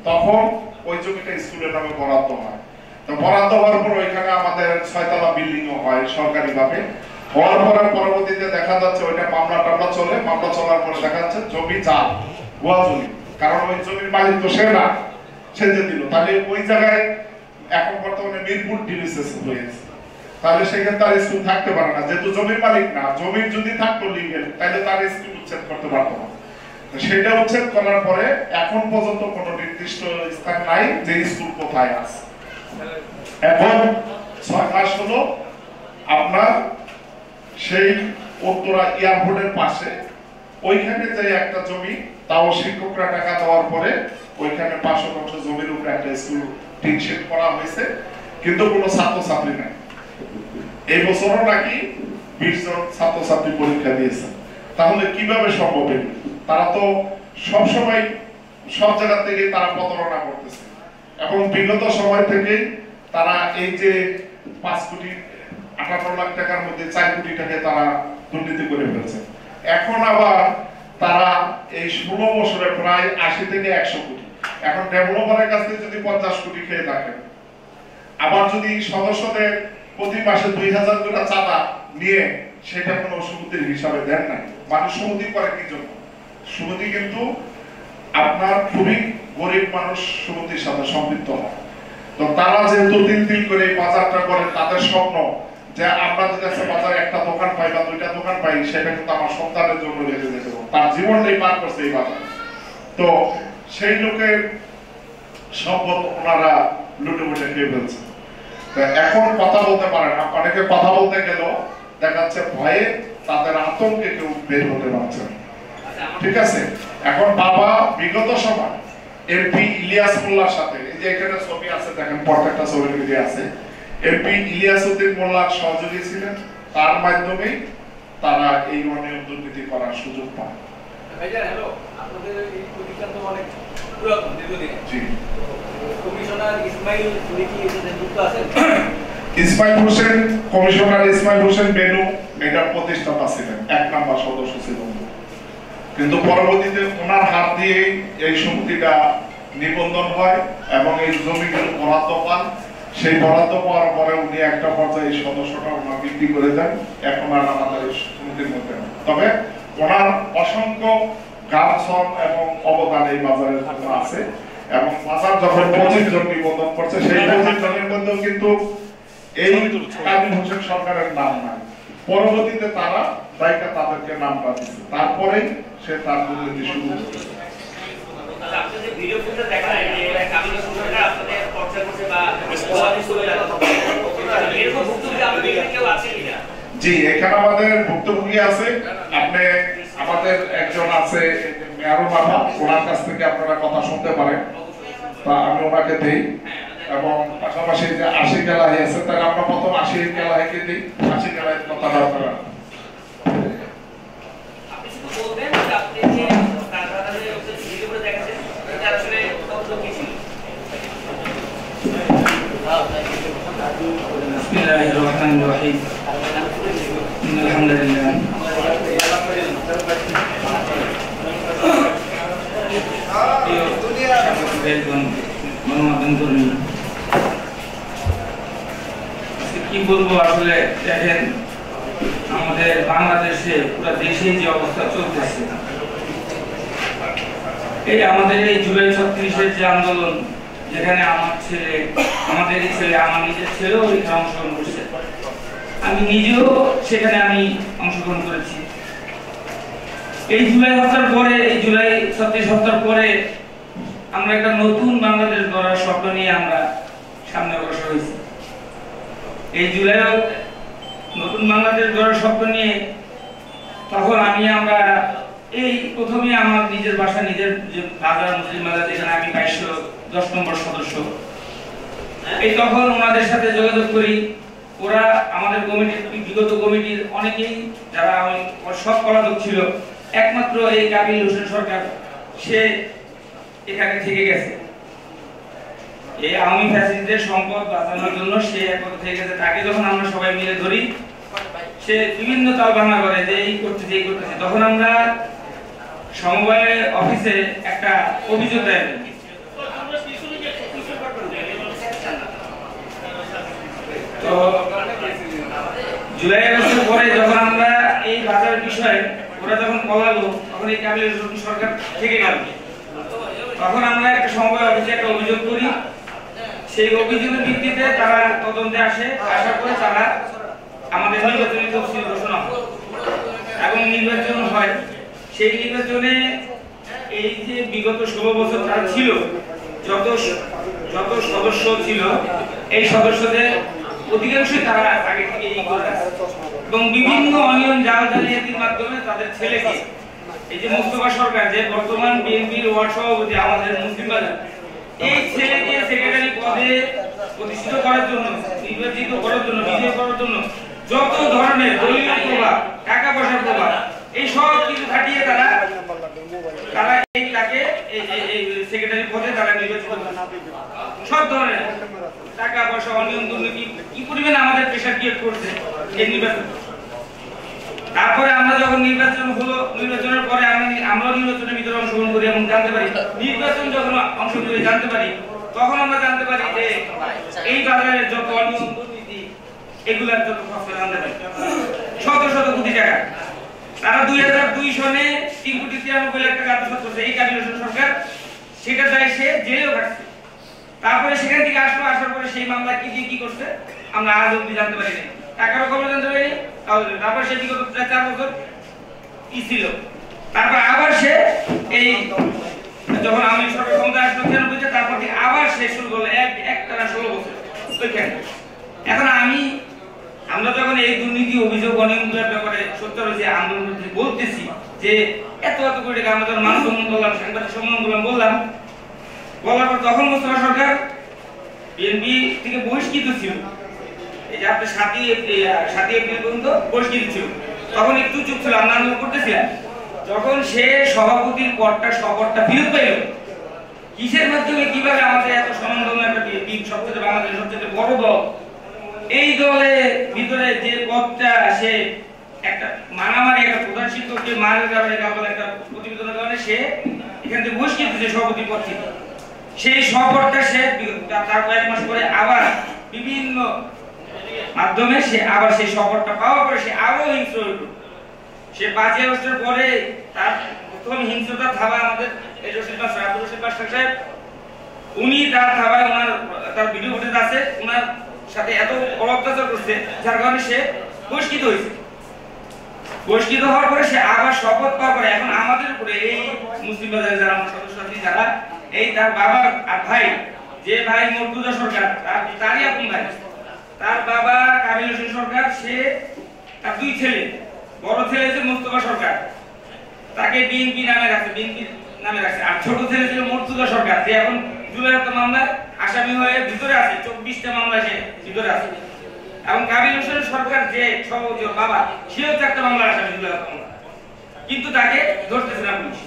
তখন ওই জমিটা স্কুলের নামে বরাদ্দ হয়। তো বরাদ্দ হওয়ার পর ওইখানে আমাদের 6 তলা বিল্ডিং হয় সরকারি ভাবে। হওয়ার পরে পরবর্তীতে দেখা যাচ্ছে ওইটা মামলা চলে, মামলা চলার পরে দেখা যাচ্ছে জমি জাল, ভুয়া জমি। কারণ ওই জমির মালিক তো সে না, সে যে দিল। তাহলে ওই জায়গায় এখন বর্তমানে মিরপুর ডিভিসিএস হয়েছে, তাহলে সেখানে তার স্কুল থাকতে পারে না, যেহেতু জমির মালিক না। জমির যদি থাকতো লিগেল, তাহলে তার স্কুল উচ্ছেদ করতে পারতো না। সেটা উচ্ছেদ করার পরে এখন পর্যন্ত কোনো নির্দিষ্ট স্থান নাই যে স্কুল কোথায় আছে। এখন 6 মাস হলো আপনার সেই উত্তরা এয়ারপোর্টের পাশে ওইখানে যে একটা জমি, তাও শিক্ষকরা টাকা দেওয়ার পরে ওইখানে 500 জমির উপরে একটা স্কুল টিনশেড করা হয়েছে, কিন্তু কোনো ছাত্রছাত্রী নাই। এই বছরও নাকি 20 জন ছাত্রছাত্রী পরীক্ষা দিয়েছে। তাহলে কিভাবে সম্ভব? তারা তো সবসময় সব জায়গা থেকে তারা প্রতারণা করতেছে, এবং বিগত সময় থেকে তারা এই যে 5 কোটি 58 লাখ টাকার মধ্যে 4 কোটি টাকা তারা দুর্নীতি করে ফেলছে। এখন আবার তারা এই 16 বছরে প্রায় 80 থেকে 100 কোটি, এখন ডেভেলপারের কাছ থেকে যদি 50 কোটি খেয়ে থাকেন, আবার যদি সদস্যদের প্রতি মাসে 2000 করে চাঁদা নিয়ে সেটা কোনো সুমতির হিসাবে দেন নাই। মানুষ সুমতি করে কি জন্য? সুমতি কিন্তু আপনার খুবই গরিব মানুষ সুমতির সাথে সম্পৃক্ত হয়। তো তারা যেহেতু তিল করে এই বাজারটা করে, তাদের স্বপ্ন যে আমরা যদি বাজারে একটা দোকান পাই বা 2টা দোকান পাই, সেটা কিন্তু আমার সন্তানের জন্য রেখে যেতে হবে। তার জীবনটাই পার করছে এই বাজারে। তো সেই লোকের সম্পদ ওনারা লুটে মুটে খেয়ে ফেলছে। এখন কথা বলতে পারে না, অনেকে কথা বলতে গেল দেখা যাচ্ছে ভয়ে তাদের আতঙ্কে কেউ বের হতে পারছে না। ঠিক আছে, এখন বাবা বিগত সময় এমপি ইলিয়াস মোল্লার সাথে, এই যে এখানে ছবি আছে দেখেন, প্রত্যেকটা ছবির মধ্যে আছে, এমপি ইলিয়াস উদ্দিন মোল্লার সহযোগী ছিলেন, তার মাধ্যমেই তারা এই অনিয়ম দুর্নীতি করার সুযোগ পায়। হ্যালো, আপনাদের এই প্রতিষ্ঠান তো অনেক পুরাতন, দীর্ঘদিন। জি, কমিশনার ইসমাইল উনি কি এটাতে যুক্ত আছেন? ইসমাইল হোসেন, কমিশনার ইসমাইল হোসেন বেনু এটার প্রতিষ্ঠাতা ছিলেন, 1 নম্বর সদস্য ছিলেন, কিন্তু পরবর্তীতে ওনার হাত দিয়ে এই সমিতিটা নিবন্ধন হয় এবং এই জমিগুলো বরাদ্দ পান। সেই বরাদ্দ পাওয়ার পরে উনি একটা পর্যায়ে সদস্যটা ওনার বিক্রি করে দেন। এখন আর আমাদের এই সমিতির মধ্যে, তবে ওনার অসংখ্য গাছন এবং অবদান এই বাজারের জন্য আছে। এবং বাজার যখন 25 জন নিবন্ধন করছে, সেই 25 জনের মধ্যেও কিন্তু এই কাবিল হোসেন সরকারের নাম নাই। পরবর্তীতে তারা দায়িকা তাদেরকে নামটা দিচ্ছে, তারপরেই সে তার দুর্নীতি শুরু করছে। আপনাদের ভিডিও ফুটেজ দেখা যায় যে কাবিল হোসেন সরকার আপনাদের পর্চা করছে বা এরকম ভুক্তভোগী আপনাদের কেউ আছে কিনা? জি, এখানে আমাদের ভুক্তভোগী আছে। আপনি আমাদের একজন আছে মেয়র বাবা, ওনার কাছ থেকে আপনারা কথা শুনতে পারেন, তা আমি ওনাকে দেই। এবং পাশাপাশি যে 80 কেলাহি আছে, তাহলে আমরা প্রথম 80 কেলাহিকে দিই। 80 কেলাহির কথাটা আপনারা আপনি শুধু বলবেন যে আপনি যে তাদের ভিডিও করে দেখাচ্ছেন এটা আসলে তথ্য কি ছিল? বিসমিল্লাহির রহমানির রহিম। আলহামদুলিল্লাহ। কি বলবো আসলে, দেখেন আমাদের বাংলাদেশে পুরো দেশে যে অবস্থা চলতেছে, এই আমাদের এই জুলাই 36-এর যে আন্দোলন, যেখানে আমার ছেলে, আমাদেরই ছেলে, আমার নিজের ছেলেও এখানে অংশগ্রহণ করছে, আমি নিজেও সেখানে আমি অংশগ্রহণ করেছি। এই জুলাই হত্যার পরে, এই জুলাই 36 হত্যার পরে আমরা একটা নতুন বাংলাদেশ গড়ার স্বপ্ন নিয়ে আমরা সামনে অগ্রসর হয়েছি। এই জুলাই নতুন বাংলাদেশ গড়ার স্বপ্ন নিয়ে তখন আমরা এই প্রথমে আমার নিজের বাসা, নিজের যে বাজার মুসলিম বাজার, যেখানে আমি 2210 নম্বর সদস্য, এই তখন ওনাদের সাথে যোগাযোগ করি। ওরা আমাদের কমিটির, বিগত কমিটির অনেকেই যারা সব পলাতক ছিল, একমাত্র এই কাবিল হোসেন সরকার সে এখানে থেকে গেছে। এই আওয়ামী ফ্যাসিস্টদের সম্পদ বাঁচানোর জন্য সে একমাত্র থেকে গেছে। তাকে যখন আমরা সবাই মিলে ধরি, সে বিভিন্ন তালবাহানা করে যে এই করতেছে, এই করতেছে। তখন আমরা সমবায় অফিসে একটা অভিযোগ দেয়। তো জুলাই আগস্টের পরে যখন আমরা এই বাজার বিষয়ে ওরা যখন বলালো, তখন এই কাবিল হোসেন সরকার থেকে গেল। তখন আমরা একটা সমবায় অফিসে একটা অভিযোগ করি। সেই অভিযোগের ভিত্তিতে তারা তদন্তে আসে, আসার পরে তারা আমাদের নির্বাচনী তফসিল ঘোষণা হয় এবং নির্বাচন হয়। সেই নির্বাচনে এই যে বিগত 16 বছর তারা ছিল, যত সদস্য ছিল, এই সদস্যদের অধিকাংশই তারা আগে থেকে এই করে আছে এবং বিভিন্ন অনিয়ম জাল জালিয়াতির মাধ্যমে তাদের ছেলেকে এই যে মোস্তফা সরকার যে বর্তমান বিএনপির ওয়ার্ড সভাপতি আমাদের মুসলিম বাজার, এই ছেলেকে সেক্রেটারি পদে প্রতিষ্ঠিত করার জন্য, নির্বাচিত করার জন্য, বিজয় করার জন্য যত ধরনের দলীয় প্রভাব, টাকা পয়সার প্রভাব, এই সব কিছু খাটিয়ে তারা এই তাকে এই সেক্রেটারি পদে তারা নির্বাচিত করে। সব ধরনের টাকা পয়সা, অনিয়ম, দুর্নীতি কি পরিমাণ আমাদের প্রেশার ক্রিয়েট করছে এই নির্বাচন। তারপরে আমরা যখন নির্বাচন হলো, নির্বাচনের পরে আমরা নির্বাচনের ভিতরে অংশগ্রহণ করি এবং জানতে পারি, নির্বাচন যখন অংশগ্রহণ জানতে পারি, তখন আমরা জানতে পারি যে এই বাজারের যত অনিয়ম দুর্নীতি এগুলার যত খরচ জানতে পারি শত শত কোটি টাকা। তারা 2002 সনে 3,93,00,000 লাখ টাকা আত্মসাৎ করছে এই কাবিল হোসেন সরকার, সেটা যায় সে জেলেও কাটছে। তারপরে সেখান থেকে আসার পরে সেই মামলা কি দিয়ে কি করছে আমরা আজ অব্দি জানতে পারিনি, টাকারও খবর জানতে পারিনি। তারপর সে বিগত 4 বছর কি ছিল, তারপর আবার সে এই যখন আমি সরকার ক্ষমতা আসলো 93-তে, তারপর থেকে আবার সে শুরু করলো একটানা 16 বছর ওইখানে। এখন আমরা যখন এই দুর্নীতি অভিযোগ অনিয়মগুলোর ব্যাপারে সত্য রয়েছে আন্দোলন বলতেছি যে এত কোটি টাকা আমরা যখন মানব সম্মান করলাম, সাংবাদিক সম্মান করলাম, বলার পর তখন মোস্তফা সরকার বিএনপি থেকে বহিষ্কৃত ছিল। এই যে আপনি 7 এপ্রিল পর্যন্ত বহিষ্কৃত ছিল, তখন একটু চুপ ছিল, আমরা আন্দোলন করতেছিলাম। যখন সে সভাপতির পদটা ফেরত পাইল, কিসের মাধ্যমে, কিভাবে আমাদের এত সম্মানজনক একটা সবচেয়ে বাংলাদেশের সবচেয়ে বড় দল, এই দলের ভিতরে যে পদটা সে একটা মারামারি, একটা প্রধান শিক্ষককে মারের কারণে একটা প্রতিবেদনের কারণে সে এখান থেকে বহিষ্কৃত হয়েছে সভাপতি পদ থেকে। সেই সফরটা সে তার কয়েক মাস পরে আবার বিভিন্ন মাধ্যমে সে আবার সেই সফরটা পাওয়ার পরে সে আরো হিংস্র হইল। সে 5 আগস্টের পরে তার প্রথম হিংস্রতা থাবা আমাদের এই রশিদ মাস্টার, আব্দুল রশিদ মাস্টার সাহেব, উনি তার থাবায় তার ভিডিও ফুটেজ আছে, ওনার সাথে এত অত্যাচার করছে যার কারণে সে বহিষ্কৃত হয়েছে। বহিষ্কৃত হওয়ার পরে সে আবার শপথ পাওয়ার পরে এখন আমাদের উপরে এই মুসলিম বাজারের যারা আমার সদস্য আছে, যারা এই তার বাবার আর ভাই, যে ভাই মর্তুজা সরকার তারই আপন ভাই, তার বাবা কাবিল হোসেন সরকার, সে তার 2 ছেলে, বড় ছেলে হচ্ছে মোস্তফা সরকার, তাকে বিএনপি নামে রাখছে, আর ছোট ছেলে ছিল মর্তুজা সরকার, যে এখন জুলাই হত্যা মামলার আসামি হয়ে ভিতরে আছে, 24টা মামলা সে ভিতরে আছে। এবং কাবিল হোসেন সরকার যে সভাপতি বাবা, সেও 4টা মামলার আসামি জুলাই হত্যা মামলা, কিন্তু তাকে ধরতেছে না পুলিশ।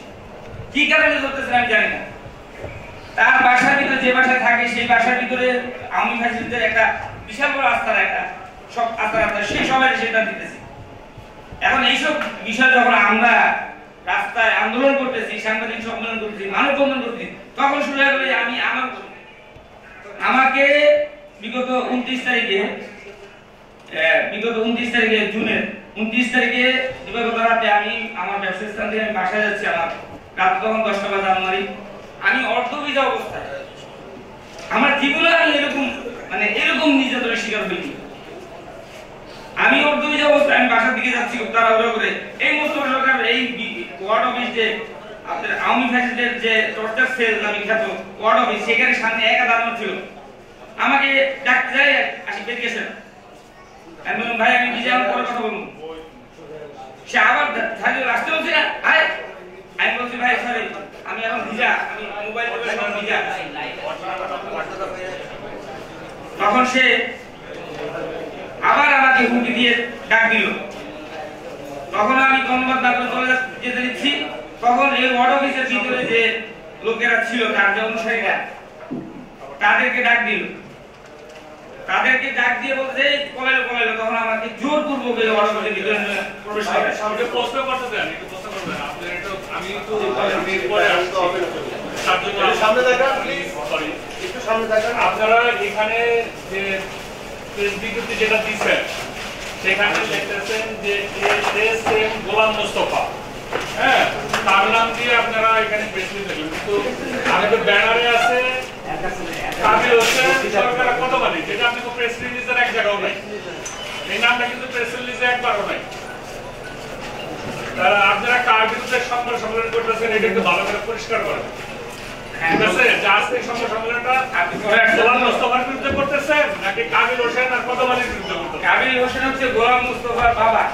কি কারণে ধরতেছে আমি জানি না। তার বাসার ভিতরে, যে বাসায় থাকে সেই বাসার ভিতরে আওয়ামী ফ্যাসিলিটির একটা বিশাল বড় আস্থার একটা সব আস্থা সেই সবাই সেটা দিতেছে। এখন এইসব বিষয় যখন আমরা রাস্তায় আন্দোলন করতেছি, সাংবাদিক সম্মেলন করতেছি, মানববন্ধন করতেছি, তখন শুরু হয়ে গেল আমাকে বিগত 29 তারিখে জুনের 29 তারিখে দিবাগত রাতে আমি আমার ব্যবসায়িক স্থান থেকে আমি বাসায় যাচ্ছি, আমার রাত তখন 10টা বাজে, আমি অর্ধবিজা অবস্থায়, আমার জীবনে আমি এরকম নির্যাতনের শিকার হইনি। আমি অর্ধবিজা অবস্থায় আমি বাসার দিকে যাচ্ছি তাড়াহুড়ো করে, এই মোস্তফা সরকার এই ওয়ার্ড অফিস যে আপনার আওয়ামী ফ্যাসিলিটির যে টর্চার সেল নামে খ্যাত ওয়ার্ড অফিস, সেখানে সামনে একা দাঁড়ানো ছিল, আমাকে ডাকতে যায়, আসি বেরিয়ে গেছেন। আমি বললাম ভাই আমি ভিজা, আমি পরে কথা বলবো। সে আবার আসতে বলছে না, আমি বলছি ভাই সরি আমি এখন ভিজা, আমি মোবাইল সব ভিজা। তখন সে আবার আমাকে হুমকি দিয়ে ডাক দিল, তখন আমি ধন্যবাদ না করে চলে যেতে দিচ্ছি। তখন এই ওয়ার্ড অফিসের ভিতরে যে লোকেরা ছিল, তার যে অনুসারীরা, তাদেরকে ডাক দিয়ে বলছে পলাইলো। তখন আমাকে জোরপূর্বক এই ওয়ার্ড অফিসের ভিতরে প্রবেশ করে। প্রশ্ন করতে দেন, একটু প্রশ্ন করবেন আপনি। আমি তো সামনে দেখান প্লিজ, সরি একটু সামনে দেখান। আপনারা এখানে যে প্রেস বিজ্ঞপ্তি যেটা দিচ্ছেন, সেখানে লিখতেছেন যে এস.এম. গোলাম মোস্তফা, হ্যাঁ, তার নাম দিয়ে আপনারা এখানে প্রেস রিলিজ দিলেন, কিন্তু আমাদের ব্যানারে আছে কাবিল হোসেন সরকার কতবারই, যেটা আপনি তো প্রেস রিলিজের এক জায়গাও নাই, এই নামটা কিন্তু প্রেস রিলিজে একবারও নাই। আপনারা কার বিরুদ্ধে সংবাদ সম্মেলন করতেছেন, এটা একটু ভালো করে পরিষ্কার করেন। ঠিক আছে? যে আজকে সংবাদ সম্মেলনটা গোলাম মোস্তফার বিরুদ্ধে করতেছেন নাকি কাবিল হোসেন আর কদম আলীর বিরুদ্ধে করতেছেন? কাবিল হোসেন হচ্ছে গোলাম মোস্তফার বাবা,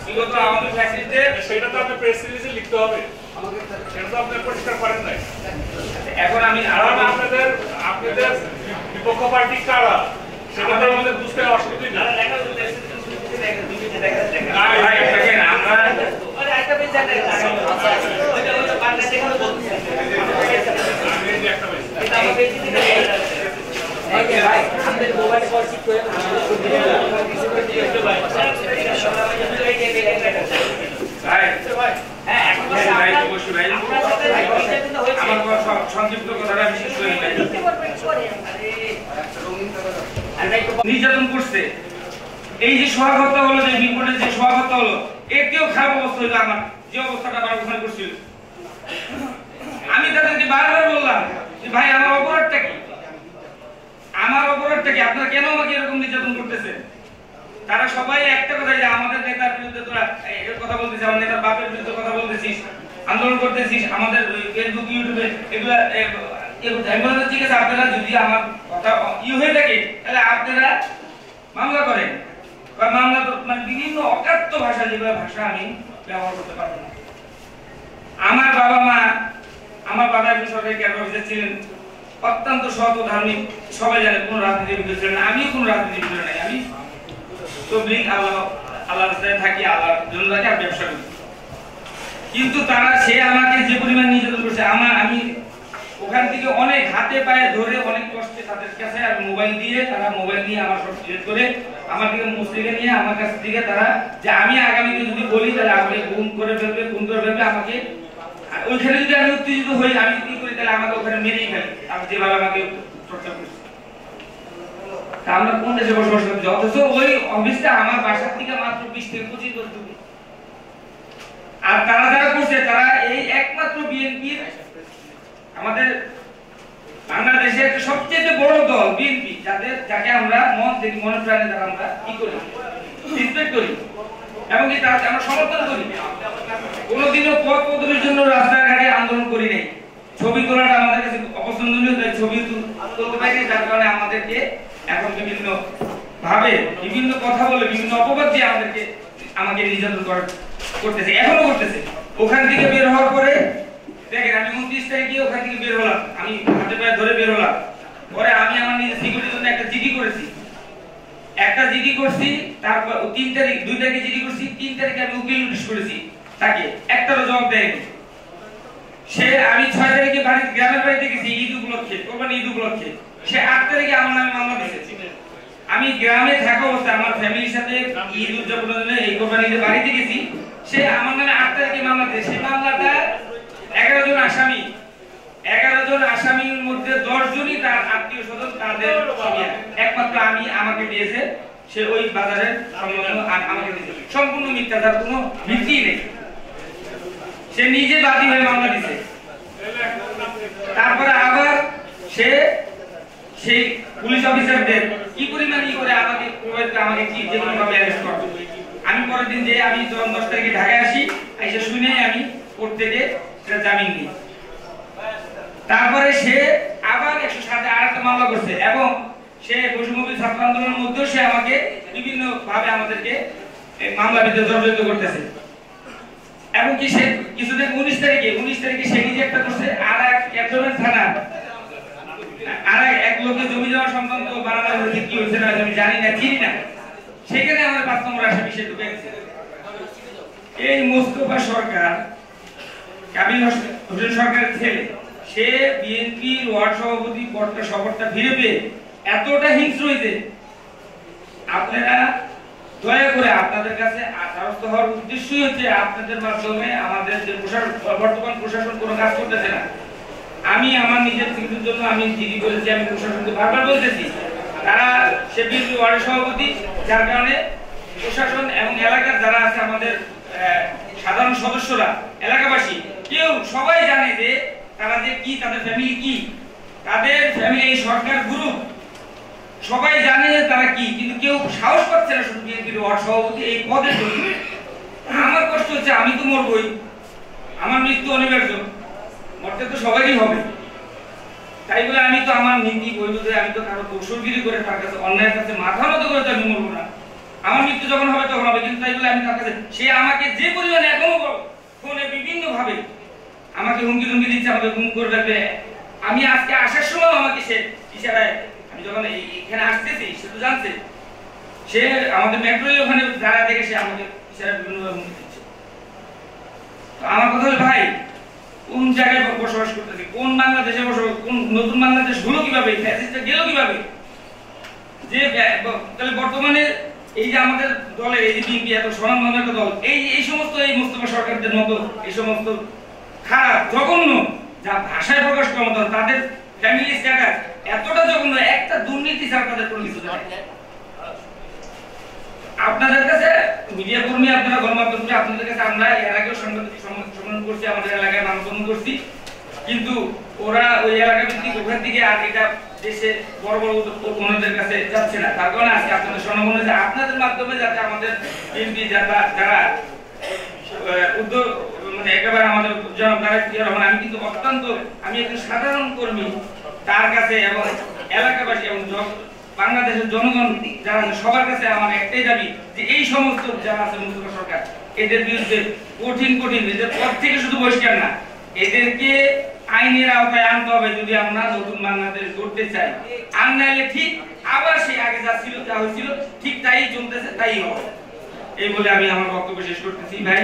বিগত আমাদের ফ্যাসিলিটিতে। সেটা তো আপনি প্রেস রিলিজে লিখতে হবে, সেটা তো আপনি পরিষ্কার করেন নাই। এখন আমি কারণ আপনাদের বিপক্ষ পার্টি কারা সেটা তো আমাদের বুঝতে অসুবিধা নেই। আমরা একটা পেজ একটা বাংলা যেখানে বলতেছে এটা আমার পেজ থেকে ভাই আমাদের মোবাইল কল ঠিক করে নির্যাতন করছে। এই যে সভাগত হলো, যে বিপদের যে সভাগত হলো, এতেও খারাপ অবস্থা হইলো। আমার যে অবস্থাটা আমার ওখানে করছিল, আমি তাদেরকে বারবার বললাম যে ভাই আমার অপরাধটা কি, আমার অপরাধটা কি, আপনারা কেন আমাকে এরকম নির্যাতন করতেছেন? তারা সবাই একটা কথা, যে আমাদের নেতার বিরুদ্ধে তোরা এর কথা বলতেছিস, আমার নেতার বাপের বিরুদ্ধে কথা বলতেছিস, আন্দোলন করতেছিস, আমাদের ফেসবুক ইউটিউবে এগুলা ঠিক আছে, আপনারা যদি আমার কথা হয়ে থাকে তাহলে আপনারা মামলা করেন। মামলা মানে বিভিন্ন অকাট্য ভাষা, যেগুলো ভাষা আমি ব্যবহার করতে পারবো না। আমার বাবা মা, আমার বাবা একজন সরকারি ক্যাডার অফিসার ছিলেন, অত্যন্ত সৎ ও ধার্মিক, সবাই জানে, কোনো রাজনীতির ভিতরে ছিলেন না। আমিও কোনো রাজনীতির ভিতরে নাই, আমি তবলিগ আল্লাহর রাস্তায় থাকি, আল্লাহর জন্য থাকি, আর ব্যবসা করি। কিন্তু তারা সে আমাকে যে পরিমাণ নির্যাতন করছে, আমি ওখান থেকে অনেক হাতে পায়ে ধরে অনেক কষ্টে তাদের কাছে আর মোবাইল দিয়ে, তারা মোবাইল নিয়ে আমার সব ডিলিট করে আমার দিকে মুসলিকে নিয়ে আমার কাছ থেকে তারা, যে আমি আগামীতে যদি বলি তাহলে আমাকে গুম করে ফেলবে, আমাকে ওইখানে যদি আমি উত্তেজিত হই, আমি কি করি, তাহলে আমাকে ওখানে মেরেই ফেলে। আমি যেভাবে আমাকে চর্চা করছি, আমরা কোন দেশে বসবাস করছি? অথচ ওই অফিসটা আমার বাসার থেকে মাত্র 20 থেকে 25 গজ দূরে। আর তারা যারা করছে, তারা এই একমাত্র বিএনপির, আমাদের বাংলাদেশের সবচেয়ে বড় দল বিএনপি, যাকে আমরা মনে প্রাণে যারা আমরা কি করি, রেসপেক্ট করি, এবং কি তারা আমরা সমর্থন করি। কোনোদিনও পথ পদবীর জন্য রাস্তাঘাটে আন্দোলন করি নাই। ছবি তোলাটা আমাদের কাছে অপছন্দনীয়, তাই ছবি তুলতে পারি, যার কারণে আমাদেরকে এখন বিভিন্ন ভাবে বিভিন্ন কথা বলে, বিভিন্ন অপবাদ দিয়ে আমাকে নির্যাতন করতেছে, এখনো করতেছে। ওখান থেকে বের হওয়ার পরে দেখেন, আমি 29 তারিখে ওখান থেকে বের হলাম, আমি হাতে পায়ে ধরে বের হলাম। পরে আমি আমার নিজের সিকিউরিটির জন্য একটা জিডি করছি, তারপর 2 তারিখে জিডি করছি, 3 তারিখে আমি উকিল নোটিশ করেছি, তাকে একটারও জবাব দেয়নি সে। আমি 6 তারিখে গ্রামের বাড়িতে গেছি ঈদ উপলক্ষে, কোরবানি ঈদ উপলক্ষে, সে 8 তারিখে আমার নামে মামলা দিয়েছে। আমি গ্রামে থাকা অবস্থায় আমার ফ্যামিলির সাথে ঈদ উদযাপনের জন্য এই কোরবানি ঈদে বাড়িতে গেছি, সে আমার নামে 8 তারিখে মামলা দিয়েছে। সেই মামলাটা 11 জন আসামি, 11 জন আসামির মধ্যে 10 জনই তার আত্মীয় স্বজন, তাদের একমাত্র আমাকে দিয়েছে। সে ওই বাজারের আমাকে দিয়েছে, সম্পূর্ণ মিথ্যা, তার কোনো ভিত্তি নেই। সে নিজে বাদী হয়ে মামলা দিয়েছে। তারপরে আবার সে সেই পুলিশ অফিসারদের কি পরিমাণ করে আমাকে কি যে কোনো ভাবে অ্যারেস্ট করবে। আমি পরের দিন যে আমি 10 তারিখে ঢাকায় আসি, এসে শুনে আমি কোর্ট থেকে জামিন নিই। তারপরে সে আবার 107 আরেকটা মামলা করছে, এবং সে বৈষম্যবিরোধী ছাত্র আন্দোলনের মধ্যেও সে আমাকে বিভিন্ন ভাবে আমাদেরকে মামলার ভিতরে জড়িত করতেছে। এবং কি সে কিছুদিন 19 তারিখে সে নিজে একটা করছে, আর একজনের থানা আর এক লোকের জমি জমা সংক্রান্ত বাড়ানো হয়েছে, কি হয়েছে না আমি জানি না, চিনি না, সেখানে আমাদের 5 নম্বর আসামি সে ঢুকে গেছে। এই মোস্তফা সরকার, কাবিল হোসেন সরকারের ছেলে, সে বিএনপির ওয়ার্ড সভাপতি পদটা শপথটা ফিরে পেয়ে এতটা হিংস্র হয়েছে। আপনারা দয়া করে আপনাদের কাছে দ্বারস্থ হওয়ার উদ্দেশ্যই হচ্ছে আপনাদের মাধ্যমে আমাদের যে বর্তমান প্রশাসন কোনো কাজ করতেছে না। আমি আমার নিজের সিকিউরিটির জন্য আমি জিডি করেছি, আমি প্রশাসনকে বারবার বলতেছি, তারা সে বিএনপি ওয়ার্ডের সভাপতি, যার কারণে প্রশাসন এবং এলাকার যারা আছে আমাদের সাধারণ সদস্যরা, এলাকাবাসী, কেউ সবাই জানে যে তারা যে কি, তাদের ফ্যামিলি কি, তাদের ফ্যামিলি এই সরকার গ্রুপ, সবাই জানে যে তারা কি, কিন্তু কেউ সাহস পাচ্ছে না শুধু বিএনপির ওয়ার্ড সভাপতি এই পদের জন্য। আমার কষ্ট হচ্ছে, আমি তো মরবই, আমার মৃত্যু অনিবার্য, মরতে তো সবারই হবে, তাই বলে আমি তো আমার নীতি বৈধতে আমি তো কারো দোষরগিরি করে তার কাছে অন্যায়ের কাছে মাথা নত করে তো আমি মরবো না। আমার মৃত্যু যখন হবে তখন হবে, কিন্তু তাই বলে আমি তার কাছে সে আমাকে যে পরিমাণে এখনো ফোনে বিভিন্ন ভাবে আমাকে হুমকি টুমকি দিচ্ছে, আমাকে গুম করে রাখবে। আমি আজকে আসার সময় আমাকে সে ইশারায়, আমি যখন এখানে আসতেছি সে তো জানছে, সে আমাদের মেট্রোলে ওখানে যারা দেখে সে আমাকে ইশারায় বিভিন্নভাবে হুমকি দিচ্ছে। আমার কথা হলো ভাই, কোন জায়গায় বসবাস করতেছি, কোন বাংলাদেশে বসবাস, কোন নতুন বাংলাদেশ হলো কিভাবে, ফ্যাসিস্টটা গেল কিভাবে? যে তাহলে বর্তমানে এই যে আমাদের দলে এই যে বিএনপি এত স্বনামধন্য একটা দল, এই সমস্ত এই মোস্তফা সরকারদের মতো এই সমস্ত খারাপ জঘন্য যা ভাষায় প্রকাশ করার মতো, তাদের ফ্যামিলি স্ট্যাটাস এতটা জঘন্য, একটা দুর্নীতি ছাড়া তাদের কোনো কিছু নেই। আপনাদের কাছে মিডিয়া কর্মী, আপনারা গণমাধ্যম কর্মী, আপনাদের কাছে আমরা এর আগেও সাংবাদিক সম্মেলন করছি, আমাদের এলাকায় মানববন্ধন করছি, কিন্তু ওরা ওই এলাকা ভিত্তিক ওখান থেকে আর এটা দেশে বড় বড় ওনাদের কাছে যাচ্ছে না। তার কারণে আজকে আপনাদের স্বনামধন্য যে আপনাদের মাধ্যমে যাতে আমাদের এমপি যারা উদ্যোগ মানে একেবারে আমাদের জনাব তারেক রহমান, আমি কিন্তু অত্যন্ত আমি একজন সাধারণ কর্মী, তার কাছে এবং এলাকাবাসী এবং বাংলাদেশের জনগণ যারা আছে সবার কাছে আমার একটাই দাবি যে এই সমস্ত যারা আছে মুস্তফা সরকার, এদের বিরুদ্ধে কঠিন এদের পদ থেকে শুধু বহিষ্কার না, এদেরকে আইনের আওতায় আনতে হবে যদি আমরা নতুন বাংলাদেশ গড়তে চাই। আর নাইলে ঠিক আবার সেই আগে যা ছিল যা হয়েছিল ঠিক তাই চলতেছে, তাই হবে। এই বলে আমি আমার বক্তব্য শেষ করতেছি। ভাই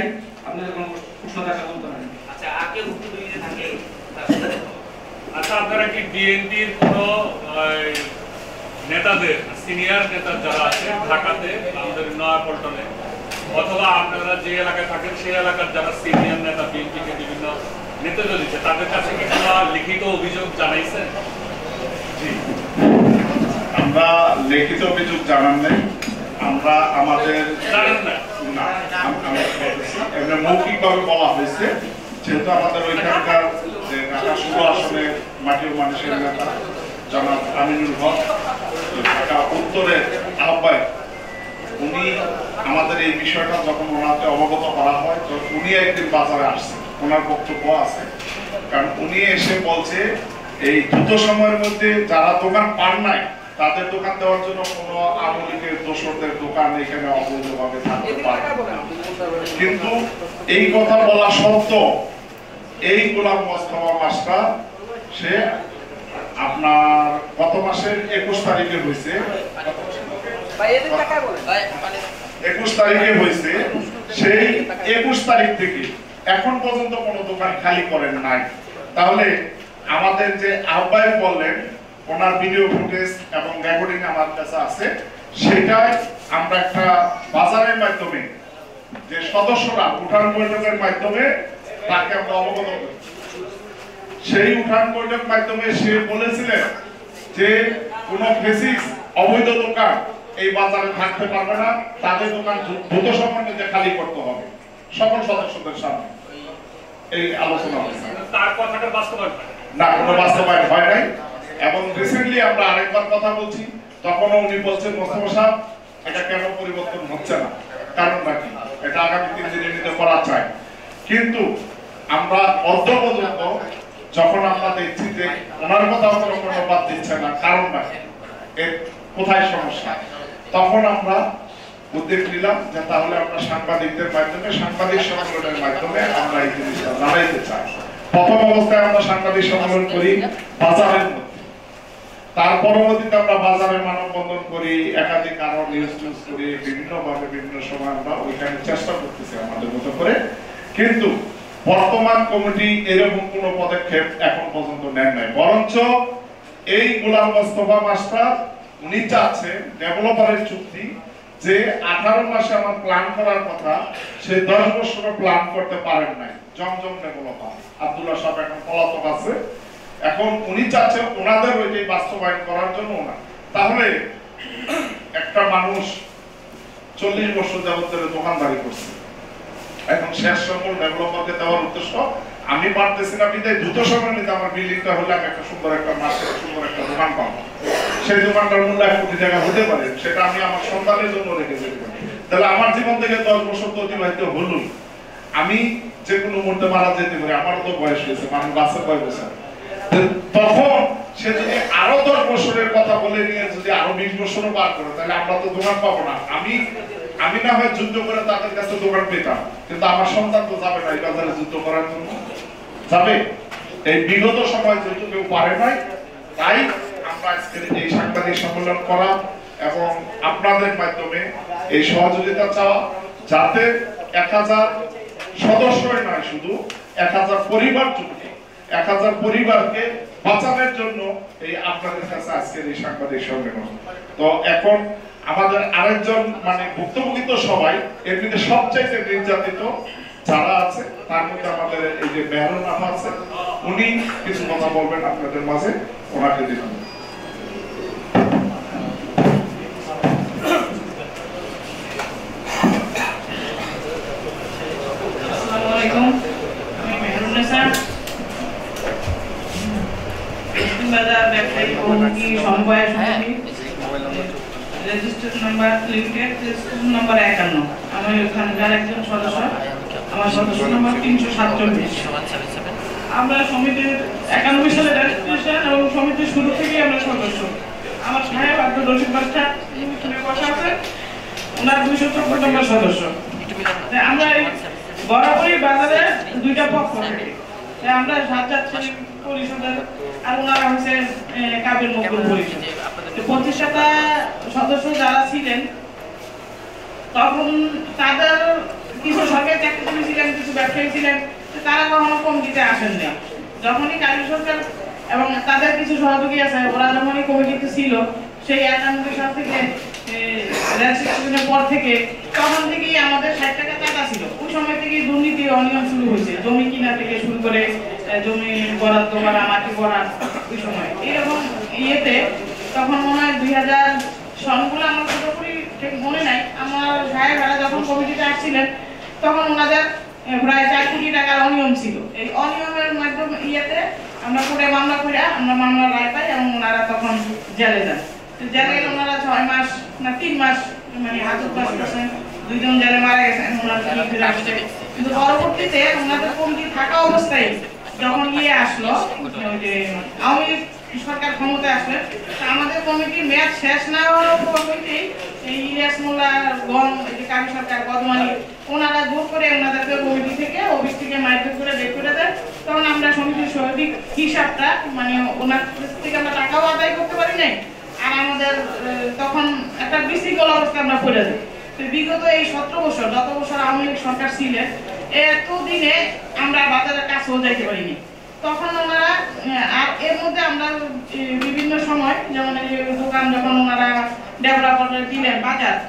আপনাদের কোনো প্রশ্ন থাকলে বলতে পারেন। আচ্ছা, আগে ভুক্তভোগী থাকে, আচ্ছা, আপনারা কি বিএনপির কোনো নেতাদের, সিনিয়র নেতা যারা আছে ঢাকাতে, আমাদের নয়াপল্টনে, অথবা আপনারা যে এলাকায় থাকেন সেই এলাকার যারা সিনিয়র নেতা বিএনপিকে বিভিন্ন নেতৃত্ব দিচ্ছে, তাদের কাছে কি কোনো লিখিত অভিযোগ জানাইছেন? জি, আমরা লিখিত অভিযোগ জানান নাই, আমরা আমাদের মৌখিকভাবে বলা হয়েছে, যেহেতু আমাদের ওইখানকার যে ঢাকা 16 আসনের মাটির মানুষের নেতা জনাব আমিনুল হক, ঢাকা উত্তরের আহ্বায়ক, উনি আমাদের এই বিষয়টা যখন ওনাকে অবগত করা হয়, তো উনি একদিন বাজারে আসছেন, ওনার বক্তব্য আছে, কারণ উনি এসে বলছে এই দ্রুত সময়ের মধ্যে যারা দোকান পান নাই তাদের দোকান দেওয়ার জন্য কোনো আওয়ামী লীগের দোসরদের দোকান এখানে অবৈধভাবে থাকতে পারে না। কিন্তু এই কথা বলা সত্ত্বেও এই গোলাম মোস্তফা মাস্টার সে আপনার গত মাসের 21 তারিখে হয়েছে, 21 তারিখে হয়েছে, সেই 21 তারিখ থেকে এখন পর্যন্ত কোনো দোকান খালি করেন নাই। তাহলে আমাদের যে আহ্বায়ক বললেন, ওনার ভিডিও ফুটেজ এবং রেকর্ডিং আমার কাছে আছে, সেটাই আমরা একটা বাজারের মাধ্যমে যে সদস্যরা উঠান বৈঠকের মাধ্যমে তাকে আমরা অবগত করি। সেই উঠান বৈঠক মাধ্যমে সে বলেছিলেন যে কোন ফেসিস অবৈধ দোকান এই বাজারে থাকতে পারবে না, তাদের দোকান দ্রুত সময়ের মধ্যে খালি করতে হবে সকল সদস্যদের সামনে। এই আলোচনা হয়েছে, তার কথাটা বাস্তবায়ন না, কোনো বাস্তবায়ন হয় নাই। এবং রিসেন্টলি আমরা আরেকবার কথা বলছি, তখনও উনি বলছেন মোস্তফা সাহেব এটা কেন পরিবর্তন হচ্ছে না, কারণটা কি, এটা আগামী 3 দিনের মধ্যে করা চাই। কিন্তু আমরা অর্ধ পর্যন্ত যখন আমরা দেখছি যে ওনার কথা কোনো বাদ দিচ্ছে না, কারণটা এর কোথায় সমস্যা, তখন আমরা উদ্যোগ নিলাম যে তাহলে আমরা সাংবাদিকদের মাধ্যমে, সাংবাদিক সম্মেলনের মাধ্যমে আমরা এই জিনিসটা জানাইতে চাই। প্রথম অবস্থায় আমরা সাংবাদিক সম্মেলন করি বাজারের মধ্যে, তার পরবর্তীতে আমরা বাজারে মানববন্ধন করি, একাধিক আরো নিউজ করি, বিভিন্ন ভাবে বিভিন্ন সময় আমরা ওইখানে চেষ্টা করতেছি আমাদের মতো করে। কিন্তু বর্তমান কমিটি এরকম কোন পদক্ষেপ এখন পর্যন্ত নেন নাই, বরঞ্চ এই গোলাম মোস্তফা মাস্টার উনি চাচ্ছেন ডেভেলপারের চুক্তি, যে 18 মাসে আমার প্ল্যান করার কথা সে 10 বছরও প্ল্যান করতে পারেন নাই। জমজম ডেভেলপার আব্দুল্লাহ সাহেব এখন পলাতক আছে, এখন উনি চাচ্ছেন ওনাদের ওইটাই বাস্তবায়ন করার জন্য না। তাহলে একটা মানুষ 40 বছর যাবত দোকানদারি করছে, এখন শেষ সকল ডেভেলপারকে দেওয়ার উদ্দেশ্য আমি পারতেছি না, বিদায় দ্রুত সময় নিতে আমার বিল্ডিংটা হলে আমি একটা সুন্দর একটা মার্কেট, সুন্দর একটা দোকান পাবো, সেই দোকানটার মূল্য 1 কোটি টাকা হতে পারে, সেটা আমি আমার সন্তানের জন্য রেখে যেতে পারি। তাহলে আমার জীবন থেকে 10 বছর তো অতিবাহিত হলো, আমি যে কোনো মুহূর্তে মারা যেতে পারি, আমারও তো বয়স হয়েছে, মানুষ বাঁচে কয় বছর, তখন সে যদি আরো 10 বছরের কথা বলে নিয়ে যদি আরো 20 বছরও পার করে, তাহলে আমরা তো দোকান পাবো না। আমি না হয় যুদ্ধ করে তাদের কাছে দোকান পেতাম, কিন্তু আমার সন্তান তো যাবে না এই বাজারে যুদ্ধ করার জন্য, যাবে? এই বিগত সময় যুদ্ধ কেউ পারে নাই, তাই আমরা আজকের এই সাংবাদিক সম্মেলন করা এবং আপনাদের মাধ্যমে এই সহযোগিতা চাওয়া, যাতে 1000 সদস্যই নয়, শুধু 1000 পরিবার চলবে, 1000 পরিবারকে বাঁচানোর জন্য এই আপনাদের কাছে আজকের এই সাংবাদিক সম্মেলন। তো এখন আমাদের আরেকজন মানে ভুক্তভোগী তো সবাই, এর মধ্যে সবচেয়ে নির্যাতিত যারা আছে তার মধ্যে আমাদের এই যে মেহরুন আপা আছে, উনি কিছু কথা বলবেন আপনাদের মাঝে, ওনাকে দিন। আসসালামু আলাইকুম, আমি মেহরুন নেসা, বাজার ব্যবসায়ী ভৌমিক সমবায় সমিতি, registration number limited, registration number 51। আমি ওখানকার একজন সদস্য, আমার সদস্য নাম্বার 347। আমরা সমিতির 91 সালে রেজিস্ট্রেশন এবং সমিতির শুরু থেকেই আমরা সদস্য। আমার সাহেব আব্দুল রশিদ বাদশা বসা আছে, ওনার 214 নম্বর সদস্য। আমরা বরাবরই বাজারে দুইটা পক্ষ থেকে, আমরা সাজ্জাদ পরিষদের আর ওনারা হচ্ছে কাবিল মকবুল পরিষদ। প্রতিষ্ঠাতা সদস্য যারা ছিলেন তখন তাদের কিছু সরকারি চাকরিজীবী ছিলেন, কিছু ব্যবসায়ী ছিলেন, তারা কখনো কমিটিতে আসেন না। যখনই কাবিল সরকার এবং তাদের কিছু সহযোগী আছে, ওরা যখনই কমিটিতে ছিল, সেই 91 সাল থেকে রেজিস্ট্রেশনের পর থেকে, তখন থেকেই আমাদের 60 টাকা চাঁদা ছিল। ওই সময় থেকেই দুর্নীতি অনিয়ম শুরু হয়েছে, জমি কিনা থেকে শুরু করে জমি বরাদ্দ করা, মাটি করা। ওই সময় এরকম ইয়েতে তখন মনে হয় 2000 সনগুলো আমার পুরোপুরি ঠিক মনে নাই। আমার সাহেবেরা যখন কমিটিতে আসছিলেন তখন ওনাদের প্রায় 4 কোটি টাকার অনিয়ম ছিল। এই অনিয়মের মাধ্যমে ইয়েতে আমরা কোর্টে মামলা করে আমরা মামলার রায় পাই এবং ওনারা তখন জেলে যান। জেলে ওনারা 6 মাস না 3 মাস মানে হাজত বাস করছেন, 2 জন জেলে মারা গেছেন, ওনারা ফিরে আসছে। কিন্তু পরবর্তীতে ওনাদের কমিটি থাকা অবস্থায় যখন ইয়ে আসলো, ওই যে আওয়ামী লীগ সরকার ক্ষমতায় আসলে, আমাদের কমিটির মেয়াদ শেষ না হওয়ার কমিটি এই ইলিয়াস মোল্লা গম, এই যে কাবি সরকার বদমানি, ওনারা জোর করে ওনাদেরকে কমিটি থেকে অফিস থেকে মাইগ্রেট করে বের করে দেয়। তখন আমরা সমিতির সঠিক হিসাবটা মানে ওনার থেকে আমরা টাকাও আদায় করতে পারি নাই, আর আমাদের তখন একটা বিশৃঙ্খল অবস্থা আমরা পড়ে যাই। তো বিগত এই 17 বছর, যত বছর আওয়ামী লীগ সরকার ছিলেন, এতদিনে আমরা বাজারের কাছেও যাইতে পারিনি। তখন ওনারা আর এর মধ্যে আমরা বিভিন্ন সময়, যেমন এই দোকান যখন ওনারা ডেভেলপার দিলেন,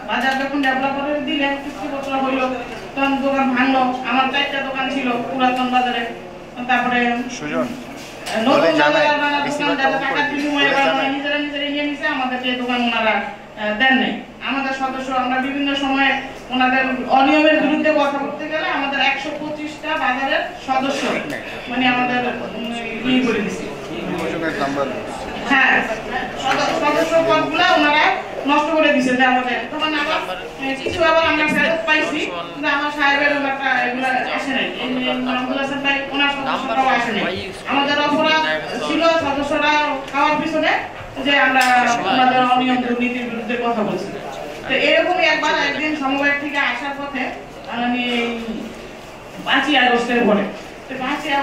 বাজার যখন ডেভেলপার দিলেন, কিছু বছর হইলো, তখন দোকান ভাঙলো। আমার 4টা দোকান ছিল পুরাতন বাজারে। তারপরে নতুন বাজার দোকান টাকার বিনিময়ে নিজেরা নিয়ে নিছে, আমাদেরকে দোকান ওনারা দেন নাই। আমাদের সদস্য আমরা বিভিন্ন সময়ে ওনাদের অনিয়মের বিরুদ্ধে কথা বলতে গেলে আমাদের 125টা বাজারের সদস্য মানে আমাদের ইয়ে করে দিচ্ছে। হ্যাঁ, সদস্য পদগুলো ওনারা নষ্ট করে দিছে। যে আমাদের তখন আবার কিছু আবার আমরা ফেরত পাইছি, কিন্তু আমার সাহেবের একটা এগুলো আসে নাই। আব্দুল হাসান ভাই ওনার সদস্যরাও আসে নাই। আমাদের অপরাধ ছিল সদস্যরা খাওয়ার পিছনে যে আমরা ওনাদের অনিয়ম দুর্নীতির বিরুদ্ধে কথা বলছি। তো এরকমই একদিন সমবায় থেকে আসার পথে আমি 5ই আগস্টের পরে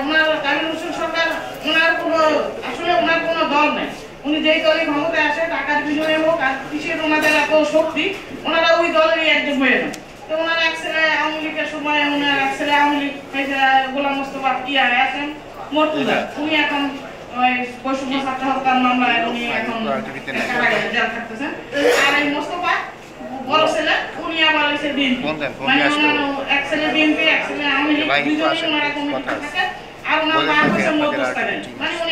ওনার কাবিল হোসেন সরকার, ওনার কোনো দল নাই। উনি যেই দলে ক্ষমতায় আসে, টাকার বিনিময়ে হোক আর কিসের ওনাদের এত শক্তি, ওনারা ওই দলেরই একজন হয়ে যান। তো ওনারা এক ছেলে আওয়ামী লীগের সময়, ওনার এক ছেলে আওয়ামী লীগ গোলাম মোস্তফা আছেন মর্তুজা, উনি এখন ওই বৈষম্য ছাত্র হত্যার মামলায় উনি এখন কারাগারে জেল থাকতেছেন। আর এই মোস্তফা বড় ছেলে, উনি আবার হচ্ছে বিএনপি, মানে এক ছেলে বিএনপি, এক ছেলে আওয়ামী লীগ, দুজনেই ওনারা কমিটিতে থাকে। আর ওনার মা হচ্ছে মধ্যস্থানে, মানে উনি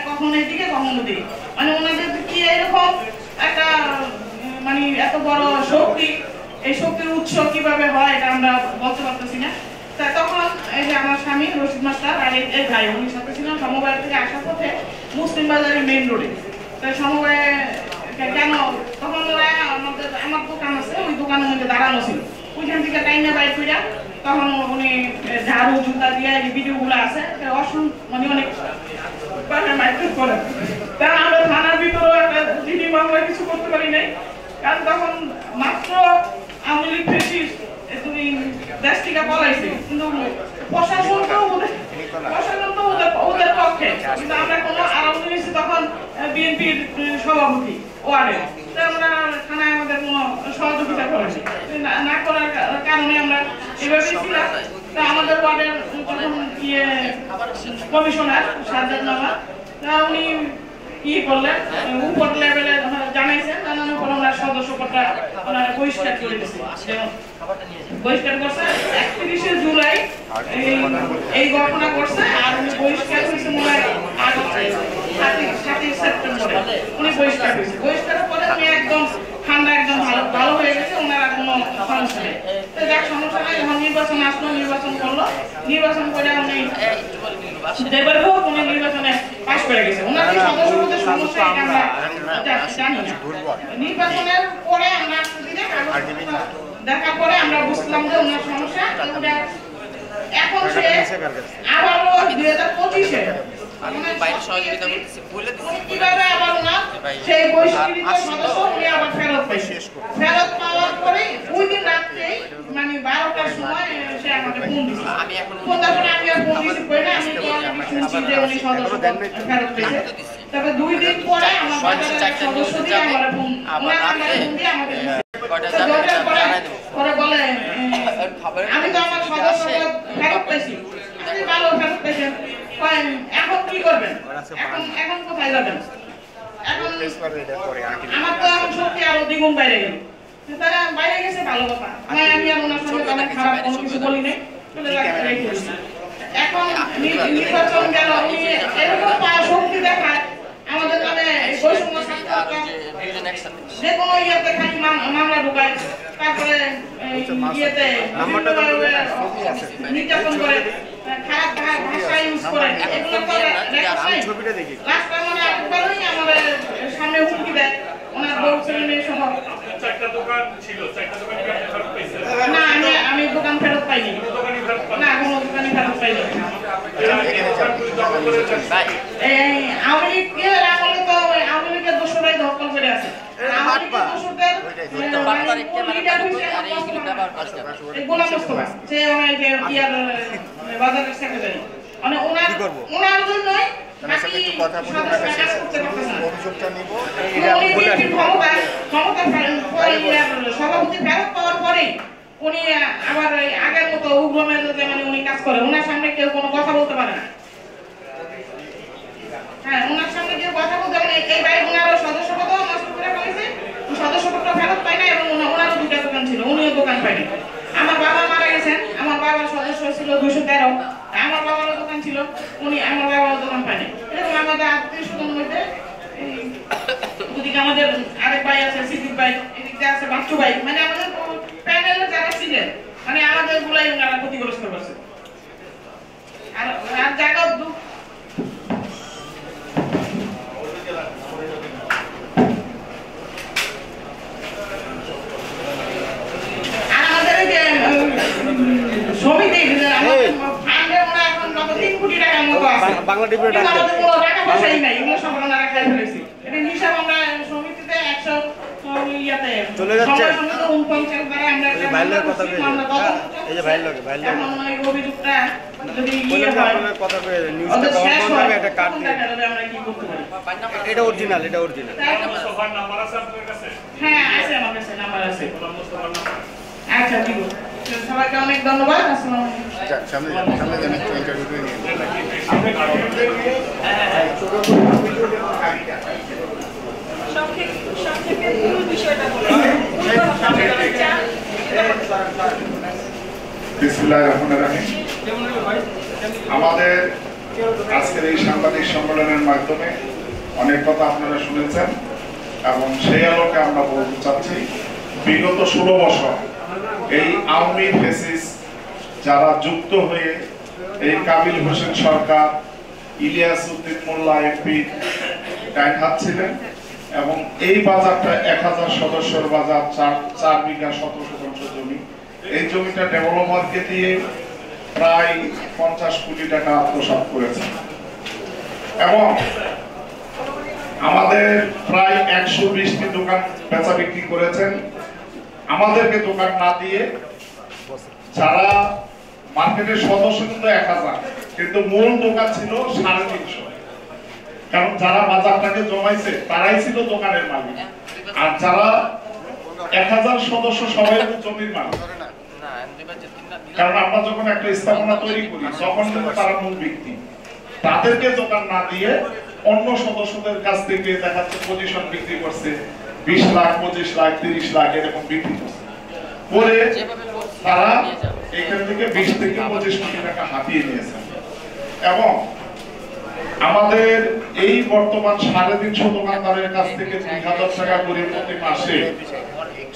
কখনো এদিকে কখনো ওদিকে, মানে ওনাদের কি এরকম একটা মানে এত বড় শক্তি, এই শক্তির উৎস কিভাবে হয় এটা আমরা বলতে পারতেছি না। তখন এই যে আমার স্বামী রশিদ মাস্টার আর এই ভাই, উনি সাথে ছিলাম সমবায় থেকে আসার পথে মুসলিম বাজারের মেইন রোডে। তাই সমবায় কেন তখন ওরা আমার দোকান আছে, ওই দোকানের মধ্যে দাঁড়ানো ছিল, ওইখান থেকে টাইমে বাইর কইরা তখন উনি ঝাড়ু জুতা দিয়ে এই ভিডিওগুলো আছে মানে অনেক মাইক্রোফোন করে। তা আমরা কিছু করতে পারি নাই, কারণ তখন মাত্র আওয়ামী লীগ ফ্যাসিস্ট তুমি দেশ থেকে পলাইছে, কিন্তু প্রশাসন তো ওদের পক্ষে, কিন্তু আমরা কোনো আওয়ামী লীগ তখন বিএনপির সভাপতি ওয়ার্ডে, আমরা থানায় আমাদের কোনো সহযোগিতা করেছি না করার কারণে আমরা এভাবেই ছিলাম। তা আমাদের ওয়ার্ডের যখন কমিশনার সাজ্জাদ মামা উনি করলেন উপর লেভেলে জানাইছেন, জানানোর পর ওনার সদস্যপদটা ওনারা বহিষ্কার করে দিচ্ছে। বহিষ্কার করছে 31শে জুলাই এই ঘটনা করছে, আর উনি বহিষ্কার হয়েছে মনে হয় 7ই সেপ্টেম্বরে উনি বহিষ্কার হয়েছে। বহিষ্কারের পরে উনি একদম ঠান্ডা, একদম ভালো হয়ে গেছে, ওনার আর কোনো সমস্যা নেই। তো যাক সমস্যা নাই, যখন নির্বাচন আসলো, নির্বাচন করলো, নির্বাচন করে উনি যেবার হোক উনি নির্বাচনে পাশ করে গেছে। ওনার যে সদস্যপদের সমস্যা এটা আমরা জানি না। নির্বাচনের পরে আমরা দেখার পরে আমরা বুঝলাম যে ওনার সমস্যা। এখন সে আবারও 2025-এ কিভাবে আবার ওনার সেই বহিষ্কৃত সদস্য উনি আবার ফেরত পাইছে। ফেরত পাওয়ার পরে ওই দিন রাত্রেই মানে 12টার সময় সে আমাকে ফোন দিচ্ছে। ফোন দেওয়ার পরে আমি আর ফোন রিসিভ করি না, আমি শুনছি যে উনি সদস্য ফেরত পেয়েছে। তবে 2 দিন পরে আমার বাজারের সদস্য দিয়ে আমার ফোন দিয়ে আমাকে পরে বলে আমি তো আমার সদস্য ফেরত পেয়েছি, আপনি ভালো ফেরত পেয়েছেন, এখন কি করবেন, এখন কোথায় যাবেন? এখন আমার তো এখন শক্তি আরো দ্বিগুণ বাইরে গেল। তারা বাইরে গেছে ভালো কথা, আমি আর ওনার সঙ্গে তেমন খারাপ কোনো কিছু বলি নাই, চলে যাচ্ছে রেখে দিচ্ছি। এখন নির্বাচন গেল, উনি এরকম শক্তি দেখায় আমাদের নামে বৈষম্য যে কোনো ইয়েতে খালি মামলা ঢুকায়, তারপরে ইয়েতে নির্যাতন করে, খারাপ ভাষা ইউজ করে, এগুলো তো রাস্তা মানে একবারই আমাদের সামনে হুমকি দেয় ওনার বউ ছেলে মেয়ে সহ। না আমি দোকান ফেরত পাইনি, না কোনো দোকানে ফেরত পাইনি। আওয়ামী লীগের আমলে তো আওয়ামী লীগের দোষরাই দখল করে আছে। গোলাম মোস্তফা যে বাজারের সেক্রেটারি, মানে ওনার জন্যই সভাপতি ফেরত পাওয়ার পরে উনি আবার আগের মতো উগ্র মেজাজে মানে উনি কাজ করে। ওনার সামনে কেউ কোনো কথা বলতে পারে না। হ্যাঁ, ওনার সামনে কেউ কথা বলতে পারে না। এই ভাই ওনারও সদস্যপদ নষ্ট করে ফেলেছে, সদস্যপদটা ফেরত পায় না, এবং ওনারও 2টা দোকান ছিল, উনিও দোকান পায়নি। আমার বাবা মারা গেছেন, আমার বাবার সদস্য ছিল 213, আমার বাবারও দোকান ছিল, আমার বাবারও দোকান পায়নি। এরকম আমাদের আত্মীয় স্বজনের মধ্যে ওদিকে আমাদের আরেক ভাই আছে সিদ্দিক ভাই, এদিকে আছে বাচ্চু ভাই, মানে আমাদের প্যানেলে যারা ছিলেন মানে আমাদের গুলাই ওনারা ক্ষতিগ্রস্ত করছে। আর জায়গা সমিতি ফান্ডে ওরা এখন 3 কোটি টাকার মতো আছে বাংলা ডিপোজিট আছে, আমাদের কোনো টাকা পয়সাই নাই, এগুলো সব আমরা রাখাই ফেলেছি। এটা হিসাব আমরা সমিতিতে 100 ইয়াতে চলে যাচ্ছে, 49 দ্বারা আমরা ভাইলের কথা কই, এই যে ভাইল লাগে ভাইল এখন এই অভিযোগটা যদি ইয়ে হয় কথা কই নিউজটা তখন হবে একটা কাট দিয়ে আমরা কি করতে পারি। এটা অরিজিনাল, এটা অরিজিনাল মোস্তফার নাম্বার আছে আপনার কাছে? হ্যাঁ আছে, আমার কাছে নাম্বার আছে মোস্তফার নাম্বার। আচ্ছা ঠিক আছে, সবাইকে অনেক ধন্যবাদ। আসসালামু আলাইকুম। সামনে যান একটু ইন্টারভিউ করে নিন। সংক্ষেপে পুরো বিষয়টা বলুন। বিসমিল্লাহির রহমানির রহিম। আমাদের আজকের এই সাংবাদিক সম্মেলনের মাধ্যমে অনেক কথা আপনারা শুনেছেন, এবং সেই আলোকে আমরা বলতে চাচ্ছি বিগত 16 বছর এই আওয়ামী ফ্যাসিস্ট যারা যুক্ত হয়ে এই কাবিল হোসেন সরকার, ইলিয়াস উদ্দিন মোল্লা এমপি ডাইন হাত ছিলেন, এবং এই বাজারটা 1000 সদস্যের বাজার, 4 বিঘা 17% জমি। এই জমিটা ডেভেলপারকে দিয়ে প্রায় 50 কোটি টাকা আত্মসাৎ করেছে, এবং আমাদের প্রায় 120টি দোকান বেচা বিক্রি করেছেন। আমাদেরকে দোকান না দিয়ে যারা মার্কেটের সদস্য কিন্তু 1000, কিন্তু মূল দোকান ছিল 350, কারণ যারা বাজারটাকে জমাইছে তারাই ছিল দোকানের মালিক, আর যারা 1000 সদস্য সবাই জমির মালিক। কারণ আমরা যখন একটা স্থাপনা তৈরি করি তখন কিন্তু তারা মূল ব্যক্তি, তাদেরকে দোকান না দিয়ে অন্য সদস্যদের কাছ থেকে দেখাচ্ছে পজিশন বিক্রি করছে, 20 লাখ 25 লাখ 30 লাখ এরকম বিক্রি করছে, পরে তারা এখান থেকে 20 থেকে 25 কোটি টাকা হাতিয়ে নিয়েছে। এবং আমাদের এই বর্তমান 350 দোকানদারের কাছ থেকে 2000 টাকা করে প্রতি মাসে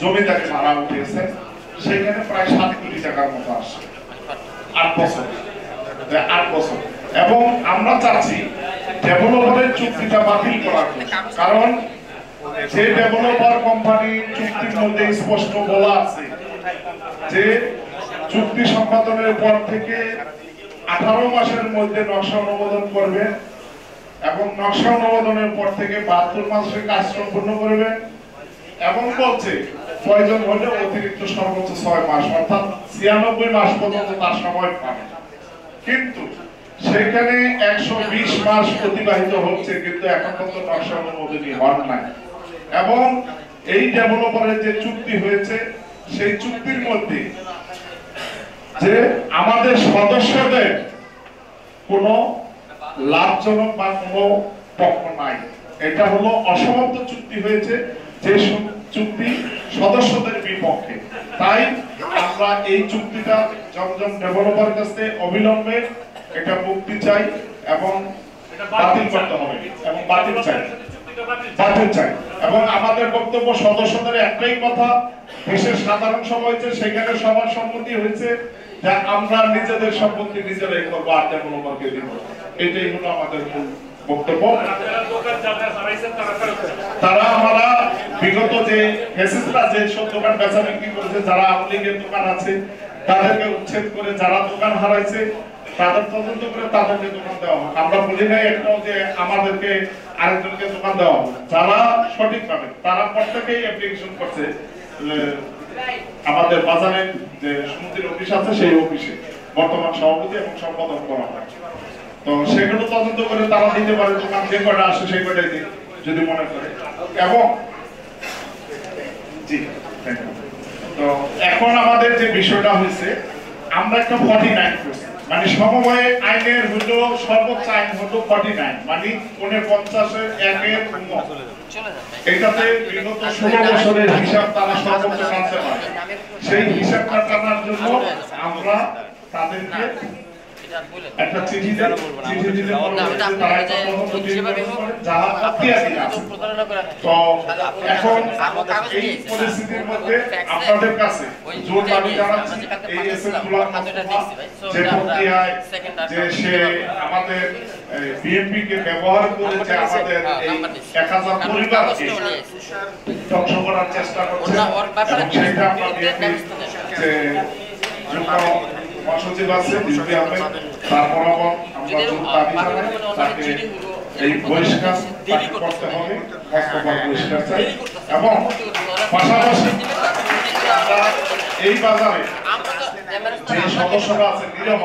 জমি তাকে ভাড়া উঠিয়েছে, সেখানে প্রায় 7 কোটি টাকার মতো আসে 8 বছর। এবং আমরা চাচ্ছি ডেভেলপারের চুক্তিটা বাতিল করার, কারণ যে ডেভেলপার কোম্পানি চুক্তির মধ্যে স্পষ্ট বলা আছে যে চুক্তি সম্পাদনের পর থেকে 18 মাসের মধ্যে নকশা অনুমোদন করবেন এবং নকশা অনুমোদনের পর থেকে 72 মাসে কাজ সম্পূর্ণ করবেন, এবং বলছে প্রয়োজন হলে অতিরিক্ত সর্বোচ্চ 6 মাস অর্থাৎ 96 মাস পর্যন্ত তার সময় পাবে। কিন্তু সেখানে 120 মাস অতিবাহিত হচ্ছে, কিন্তু এখন পর্যন্ত নকশা অনুমোদনই হন নাই। এবং এই ডেভেলপারের যে চুক্তি হয়েছে সেই চুক্তির মধ্যে যে আমাদের সদস্যদের কোনো লাভজনক বা কোনো পক্ষ নাই, এটা হলো অসমাপ্ত চুক্তি হয়েছে, যে চুক্তি সদস্যদের বিপক্ষে। তাই আমরা এই চুক্তিটা জমজম ডেভেলপার কাছে অবিলম্বে এটা মুক্তি চাই এবং বাতিল করতে হবে, এবং বাতিল চাই। এবং আমাদের বক্তব্য সদস্যদের একটাই কথা, দেশের সাধারণ সভা হয়েছে, সেখানে সবার সম্মতি হয়েছে যে আমরা নিজেদের সম্পত্তি নিজেরাই করবো, আর ডেভেলপারকে দিব। এটাই হলো আমাদের মূল বক্তব্য। তারা আমরা বিগত যে ফেসিসরা যে সব দোকান বেচা বিক্রি করেছে, যারা আওয়ামী লীগের দোকান আছে তাদেরকে উচ্ছেদ করে, যারা দোকান হারাইছে তাদের তদন্ত করে তাদেরকে দোকান দেওয়া হোক। আমরা বলি নাই একটাও যে আমাদেরকে আরেকজনকে দোকান দেওয়া হবে। যারা সঠিক পাবে তারা প্রত্যেকেই অ্যাপ্লিকেশন করছে আমাদের বাজারের যে সমিতির অফিস আছে সেই অফিসে বর্তমান সভাপতি এবং সম্পাদক করা হয়। তো সেগুলো তদন্ত করে তারা দিতে পারে দোকান, যে কয়টা আসে সেই কয়টাই দিন যদি মনে করে। এবং জি তো এখন আমাদের যে বিষয়টা হয়েছে, আমরা একটা 49 করছি, মানে সমবায় আইনের হলো সর্বোচ্চ আইন হলো 49, মানে 49-এর 1-এর এটাতে বিগত 16 বছরের হিসাব তারা সর্বোচ্চ টানতে পারে। সেই হিসাবটা টানার জন্য আমরা তাদেরকে একটা চিঠি দিলে তারা একটা যারা অত্যাচারী আছে। তো এখন এই পরিস্থিতির মধ্যে আপনাদের কাছে জোর দাবি জানাচ্ছি, এই এসএমগুলোর যে প্রক্রিয়ায় যে সে আমাদের বিএনপি কে ব্যবহার করেছে, আমাদের এই 1000 পরিবারকে ধ্বংস করার চেষ্টা করছে, এবং সেটা আমরা বিএনপি যে মহাসচিব আছে বিপি আহমেদ, তার বরাবর আমরা জোর দাবি জানাই তাকে এই বহিষ্কার করতে হবে, বাস্তবতা বহিষ্কার চাই। এবং পাশাপাশি এই বাজারে যে সদস্যরা আছে নিরহ,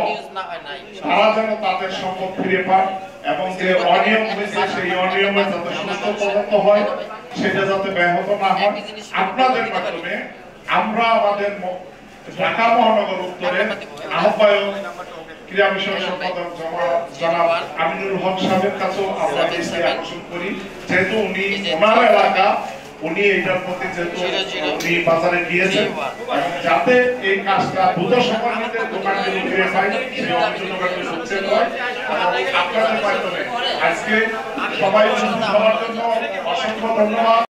তারা যেন তাদের সম্পদ ফিরে পায়, এবং যে অনিয়ম হয়েছে সেই অনিয়মে যাতে সুষ্ঠু তদন্ত হয়, সেটা যাতে ব্যাহত না হয়। আপনাদের মাধ্যমে আমরা আমাদের ঢাকা মহানগর উত্তরের আহ্বায়ক ক্রীড়া বিষয়ক সম্পাদক জনাব আমিনুল হক সাহেবের কাছেও আমরা দৃষ্টি আকর্ষণ করি, যেহেতু উনি ওনার এলাকা, উনি এইটার প্রতি যেহেতু উনি বাজারে গিয়েছেন, যাতে এই কাজটা দ্রুত সময়ের মধ্যে দোকানগুলো ফিরে পায় সেই অভিযোগগুলো উচ্ছেদ হয়। আপনাদের মাধ্যমে আজকে সবাই সবার জন্য অসংখ্য ধন্যবাদ।